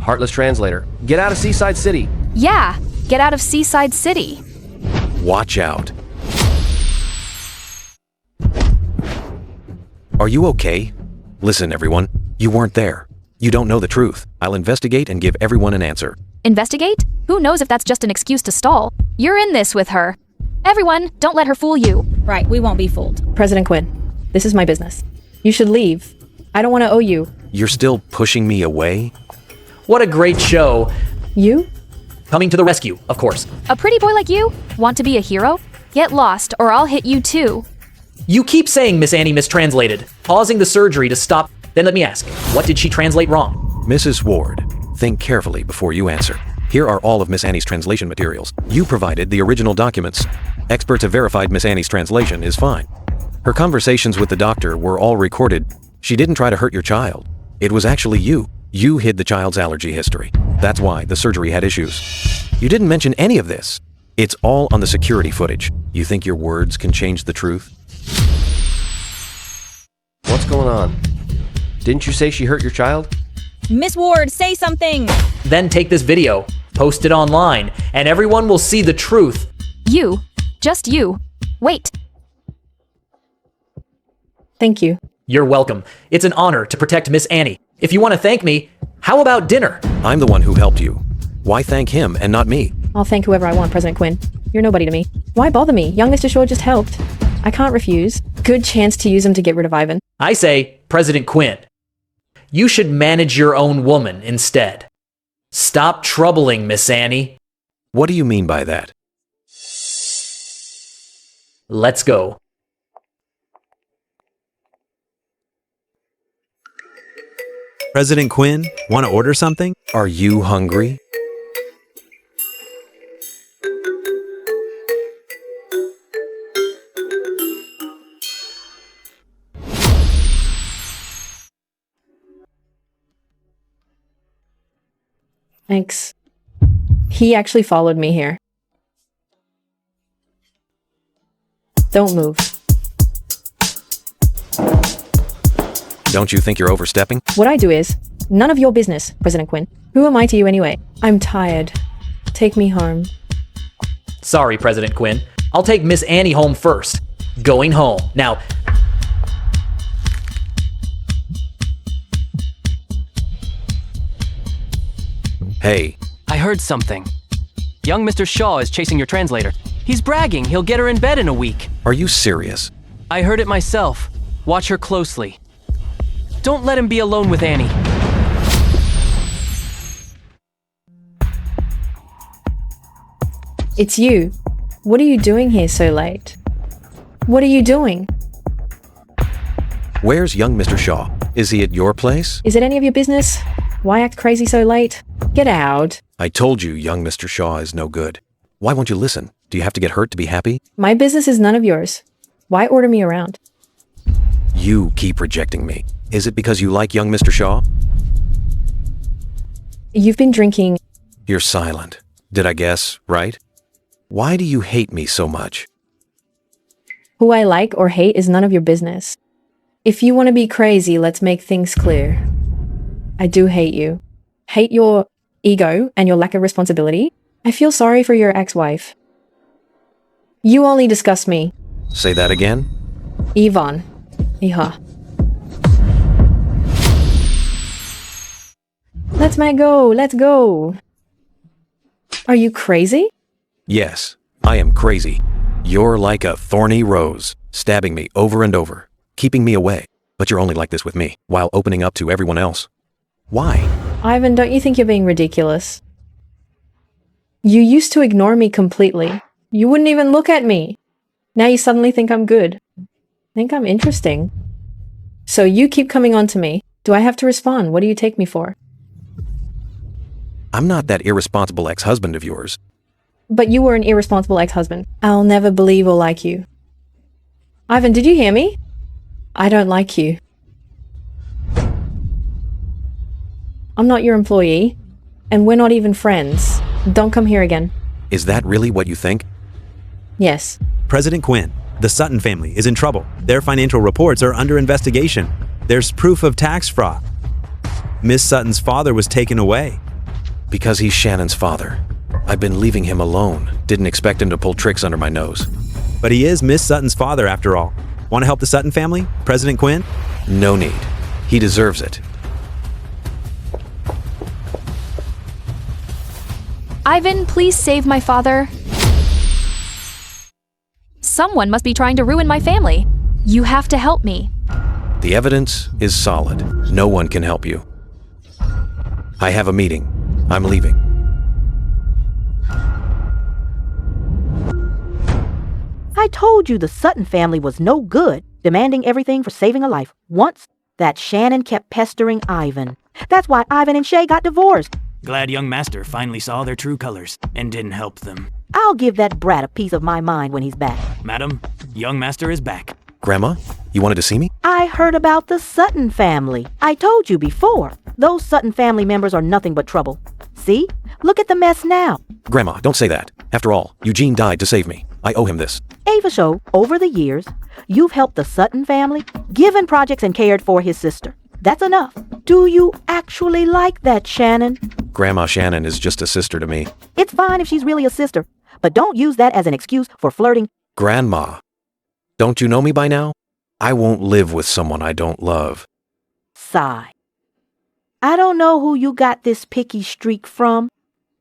Heartless translator, get out of Seaside City. Yeah, get out of Seaside City. Watch out. Are you okay? Listen, everyone. You weren't there. You don't know the truth. I'll investigate and give everyone an answer. Investigate? Who knows if that's just an excuse to stall? You're in this with her. Everyone, don't let her fool you. Right, we won't be fooled. President Quinn, this is my business. You should leave. I don't want to owe you. You're still pushing me away? What a great show. You? Coming to the rescue, of course. A pretty boy like you? Want to be a hero? Get lost or I'll hit you too. You keep saying Miss Annie mistranslated, pausing the surgery to stop. Then let me ask, what did she translate wrong? Mrs. Ward, think carefully before you answer. Here are all of Miss Annie's translation materials. You provided the original documents. Experts have verified Miss Annie's translation is fine. Her conversations with the doctor were all recorded. She didn't try to hurt your child. It was actually you. You hid the child's allergy history. That's why the surgery had issues. You didn't mention any of this. It's all on the security footage. You think your words can change the truth? What's going on? Didn't you say she hurt your child? Miss Ward, say something! Then take this video, post it online, and everyone will see the truth. You. Just you. Wait. Thank you. You're welcome. It's an honor to protect Miss Annie. If you want to thank me, how about dinner? I'm the one who helped you. Why thank him and not me? I'll thank whoever I want, President Quinn. You're nobody to me. Why bother me? Young Mr. Shaw just helped. I can't refuse. Good chance to use him to get rid of Ivan. I say, President Quinn, you should manage your own woman instead. Stop troubling Miss Annie. What do you mean by that? Let's go. President Quinn, want to order something? Are you hungry? Thanks. He actually followed me here. Don't move. Don't you think you're overstepping? What I do is none of your business, President Quinn. Who am I to you anyway? I'm tired. Take me home. Sorry, President Quinn. I'll take Miss Annie home first. Going home. Now, hey. I heard something. Young Mr. Shaw is chasing your translator. He's bragging he'll get her in bed in a week. Are you serious? I heard it myself. Watch her closely. Don't let him be alone with Annie. It's you. What are you doing here so late? What are you doing? Where's young Mr. Shaw? Is he at your place? Is it any of your business? Why act crazy so late? Get out. I told you young Mr. Shaw is no good. Why won't you listen? Do you have to get hurt to be happy? My business is none of yours. Why order me around? You keep rejecting me. Is it because you like young Mr. Shaw? You've been drinking. You're silent. Did I guess right? Why do you hate me so much? Who I like or hate is none of your business. If you want to be crazy, let's make things clear. I do hate you. Hate your ego and your lack of responsibility. I feel sorry for your ex-wife. You only disgust me. Say that again? Ivan. Iha. Let's go. Let's go. Are you crazy? Yes, I am crazy. You're like a thorny rose, stabbing me over and over, keeping me away. But you're only like this with me, while opening up to everyone else. Why? Ivan, don't you think you're being ridiculous? You used to ignore me completely. You wouldn't even look at me. Now you suddenly think I'm good. Think I'm interesting. So you keep coming on to me. Do I have to respond? What do you take me for? I'm not that irresponsible ex-husband of yours. But you were an irresponsible ex-husband. I'll never believe or like you. Ivan, did you hear me? I don't like you. I'm not your employee, and we're not even friends. Don't come here again. Is that really what you think? Yes. President Quinn, the Sutton family is in trouble. Their financial reports are under investigation. There's proof of tax fraud. Miss Sutton's father was taken away. Because he's Shannon's father. I've been leaving him alone. Didn't expect him to pull tricks under my nose. But he is Miss Sutton's father after all. Want to help the Sutton family, President Quinn? No need. He deserves it. Ivan, please save my father. Someone must be trying to ruin my family. You have to help me. The evidence is solid. No one can help you. I have a meeting. I'm leaving. I told you the Sutton family was no good, demanding everything for saving a life. Once, that Shannon kept pestering Ivan. That's why Ivan and Shay got divorced. Glad young master finally saw their true colors and didn't help them. I'll give that brat a piece of my mind when he's back. Madam, young master is back. Grandma, you wanted to see me? I heard about the Sutton family. I told you before. Those Sutton family members are nothing but trouble. See? Look at the mess now. Grandma, don't say that. After all, Eugene died to save me. I owe him this. Ava Show, over the years, you've helped the Sutton family, given projects and cared for his sister. That's enough. Do you actually like that, Shannon? Grandma Shannon is just a sister to me. It's fine if she's really a sister, but don't use that as an excuse for flirting. Grandma, don't you know me by now? I won't live with someone I don't love. Sigh. I don't know who you got this picky streak from.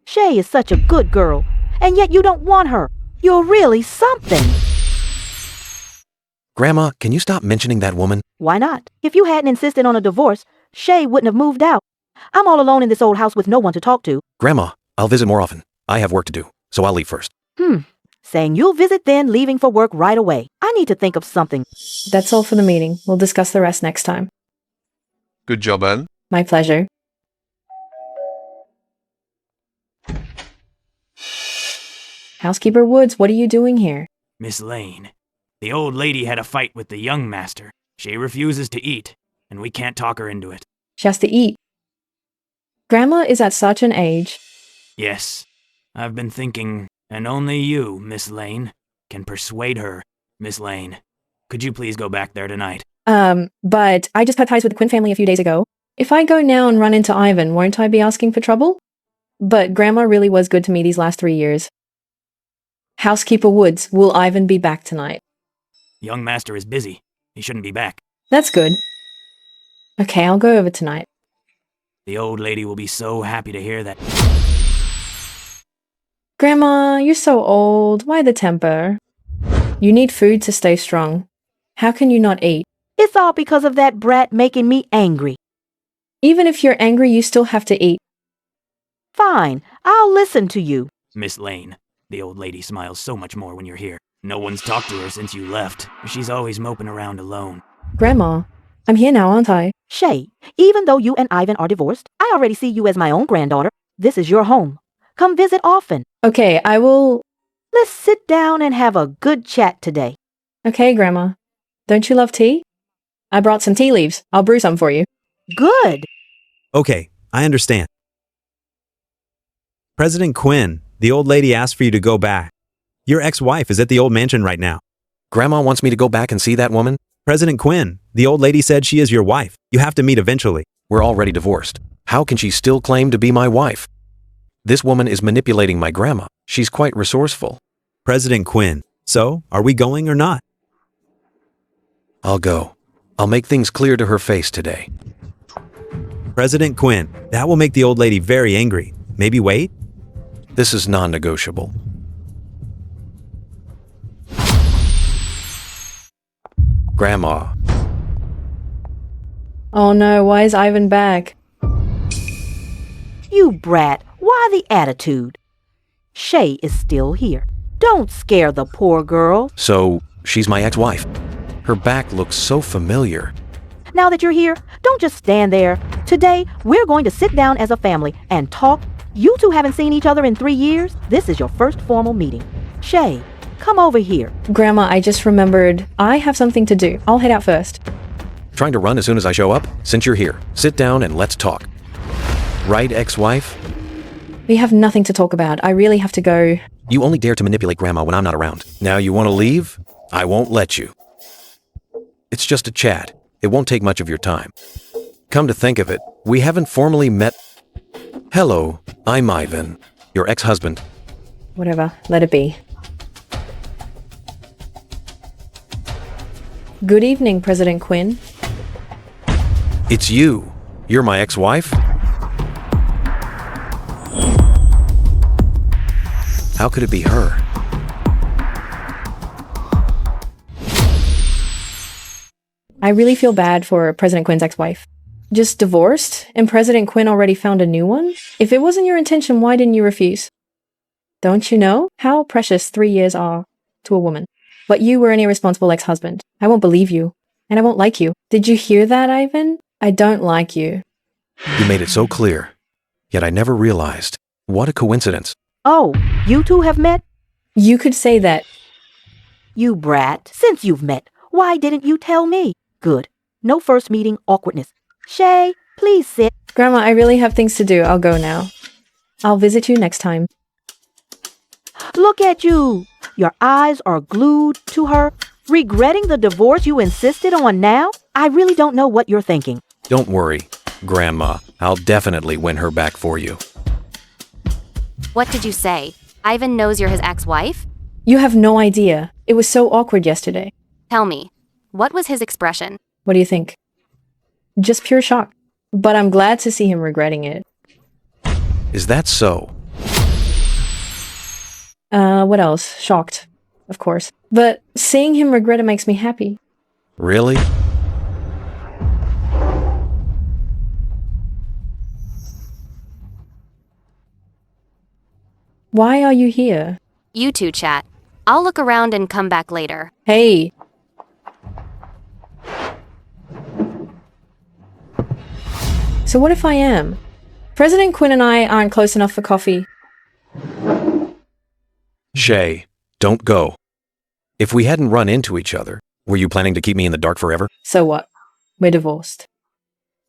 Shay is such a good girl, and yet you don't want her. You're really something. Grandma, can you stop mentioning that woman? Why not? If you hadn't insisted on a divorce, Shay wouldn't have moved out. I'm all alone in this old house with no one to talk to. Grandma, I'll visit more often. I have work to do, so I'll leave first. Saying you'll visit then leaving for work right away. I need to think of something. That's all for the meeting. We'll discuss the rest next time. Good job, Anne. My pleasure. Housekeeper Woods, what are you doing here? Miss Lane, the old lady had a fight with the young master. She refuses to eat, and we can't talk her into it. She has to eat. Grandma is at such an age. Yes, I've been thinking, and only you, Miss Lane, can persuade her, Miss Lane. Could you please go back there tonight? But I just cut ties with the Quinn family a few days ago. If I go now and run into Ivan, won't I be asking for trouble? But Grandma really was good to me these last 3 years. Housekeeper Woods, will Ivan be back tonight? Young master is busy. He shouldn't be back. That's good. Okay, I'll go over tonight. The old lady will be so happy to hear that. Grandma, you're so old. Why the temper? You need food to stay strong. How can you not eat? It's all because of that brat making me angry. Even if you're angry, you still have to eat. Fine, I'll listen to you. Miss Lane, the old lady smiles so much more when you're here. No one's talked to her since you left. She's always moping around alone. Grandma, I'm here now, aren't I? Shay, even though you and Ivan are divorced, I already see you as my own granddaughter. This is your home. Come visit often. Okay, I will... Let's sit down and have a good chat today. Okay, Grandma. Don't you love tea? I brought some tea leaves. I'll brew some for you. Good. Okay, I understand. President Quinn, the old lady asked for you to go back. Your ex-wife is at the old mansion right now. Grandma wants me to go back and see that woman? President Quinn, the old lady said she is your wife. You have to meet eventually. We're already divorced. How can she still claim to be my wife? This woman is manipulating my grandma. She's quite resourceful. President Quinn, so are we going or not? I'll go. I'll make things clear to her face today. President Quinn, that will make the old lady very angry. Maybe wait? This is non-negotiable. Grandma. Oh no, why is Ivan back? You brat, why the attitude? Shay is still here. Don't scare the poor girl. So, she's my ex-wife. Her back looks so familiar. Now that you're here, don't just stand there. Today, we're going to sit down as a family and talk. You two haven't seen each other in 3 years. This is your first formal meeting. Shay, come over here. Grandma, I just remembered I have something to do. I'll head out first. Trying to run as soon as I show up? Since you're here, sit down and let's talk. Right, ex-wife? We have nothing to talk about. I really have to go. You only dare to manipulate Grandma when I'm not around. Now you want to leave? I won't let you. It's just a chat. It won't take much of your time. Come to think of it, we haven't formally met. Hello, I'm Ivan, your ex-husband. Whatever, let it be. Good evening, President Quinn. It's you. You're my ex-wife? How could it be her? I really feel bad for President Quinn's ex-wife. Just divorced, and President Quinn already found a new one? If it wasn't your intention, why didn't you refuse? Don't you know how precious 3 years are to a woman? But you were an irresponsible ex-husband. I won't believe you, and I won't like you. Did you hear that, Ivan? I don't like you. You made it so clear. Yet I never realized. What a coincidence. Oh, you two have met? You could say that. You brat, since you've met, Why didn't you tell me? Good. No first meeting awkwardness. Shay, please sit. Grandma, I really have things to do. I'll go now. I'll visit you next time. Look at you. Your eyes are glued to her. Regretting the divorce you insisted on now? I really don't know what you're thinking. Don't worry, Grandma. I'll definitely win her back for you. What did you say? Ivan knows you're his ex-wife? You have no idea. It was so awkward yesterday. Tell me, what was his expression? What do you think? Just pure shock. But I'm glad to see him regretting it. Is that so? What else? Shocked, of course. But seeing him regret it makes me happy. Really? Why are you here? You two chat. I'll look around and come back later. Hey. So what if I am? President Quinn and I aren't close enough for coffee. Shay, don't go. If we hadn't run into each other, were you planning to keep me in the dark forever? So what? We're divorced.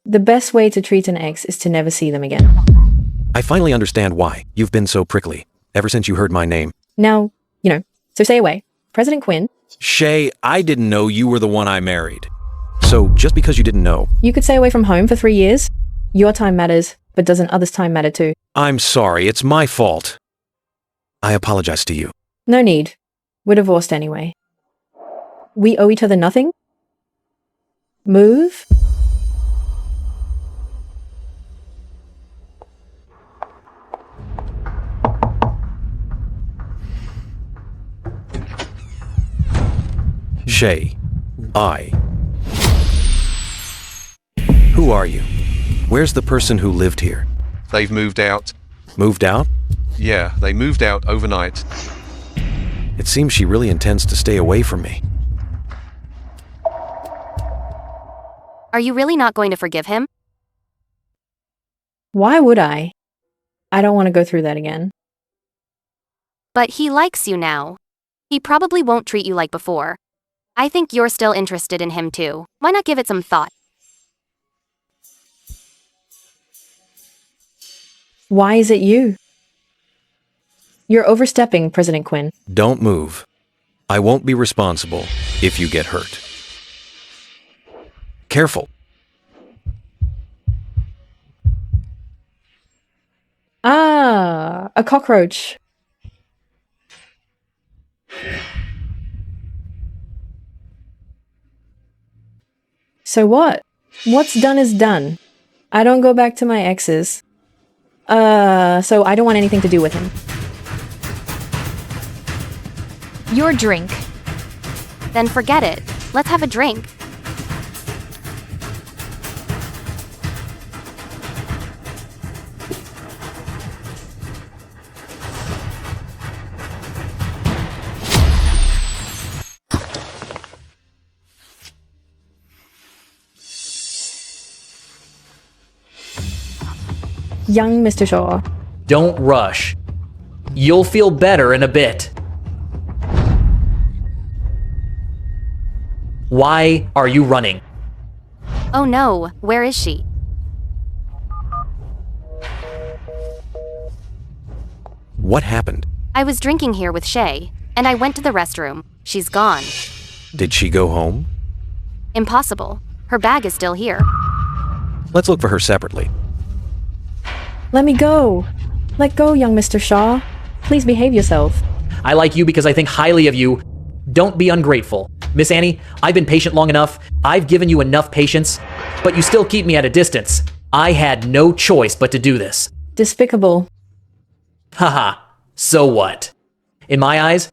The best way to treat an ex is to never see them again. I finally understand why you've been so prickly ever since you heard my name. Now, so stay away. President Quinn. Shay, I didn't know you were the one I married. So just because you didn't know. You could stay away from home for 3 years. Your time matters, but doesn't others' time matter too? I'm sorry, it's my fault. I apologize to you. No need. We're divorced anyway. We owe each other nothing? Move? Shay, Who are you? Where's the person who lived here? They've moved out. Moved out? Yeah, they moved out overnight. It seems she really intends to stay away from me. Are you really not going to forgive him? Why would I? I don't want to go through that again. But he likes you now. He probably won't treat you like before. I think you're still interested in him too. Why not give it some thought? Why is it you? You're overstepping, President Quinn. Don't move. I won't be responsible if you get hurt. Careful. Ah, a cockroach. So what? What's done is done. I don't go back to my exes. So I don't want anything to do with him. Your drink. Then forget it. Let's have a drink. Young Mr. Shaw. Don't rush. You'll feel better in a bit. Why are you running? Oh no, where is she? What happened? I was drinking here with Shay, and I went to the restroom. She's gone. Did she go home? Impossible. Her bag is still here. Let's look for her separately. Let me go. Let go, young Mr. Shaw. Please behave yourself. I like you because I think highly of you. Don't be ungrateful. Miss Annie, I've been patient long enough. I've given you enough patience, but you still keep me at a distance. I had no choice but to do this. Despicable. Haha, so what? In my eyes,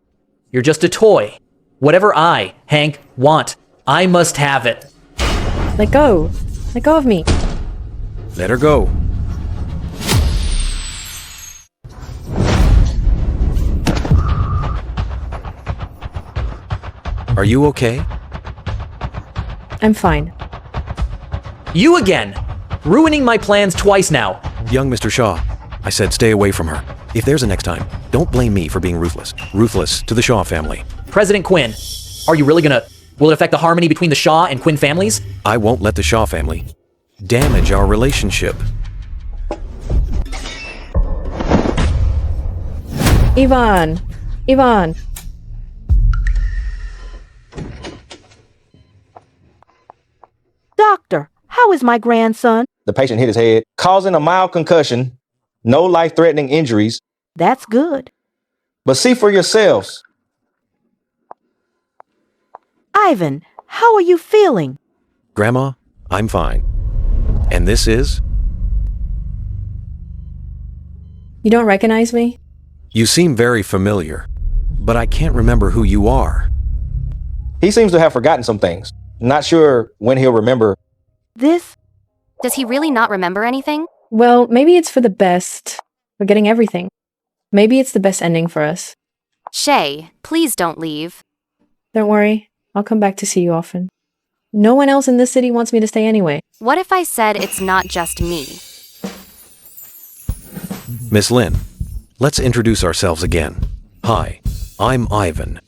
you're just a toy. Whatever I, Hank, want, I must have it. Let go. Let go of me. Let her go. Are you okay? I'm fine. You again! Ruining my plans twice now. Young Mr. Shaw, I said stay away from her. If there's a next time, don't blame me for being ruthless. Ruthless to the Shaw family. President Quinn, are you really gonna Will it affect the harmony between the Shaw and Quinn families? I won't let the Shaw family damage our relationship. Ivan! Doctor, how is my grandson? The patient hit his head, causing a mild concussion, no life-threatening injuries. That's good. But see for yourselves. Ivan, how are you feeling? Grandma, I'm fine. And this is? You don't recognize me? You seem very familiar, but I can't remember who you are. He seems to have forgotten some things. Not sure when he'll remember. This? Does he really not remember anything? Well, maybe it's for the best. We're getting everything. Maybe it's the best ending for us. Shay, please don't leave. Don't worry. I'll come back to see you often. No one else in this city wants me to stay anyway. What if I said it's not just me? Miss Lynn, let's introduce ourselves again. Hi, I'm Ivan.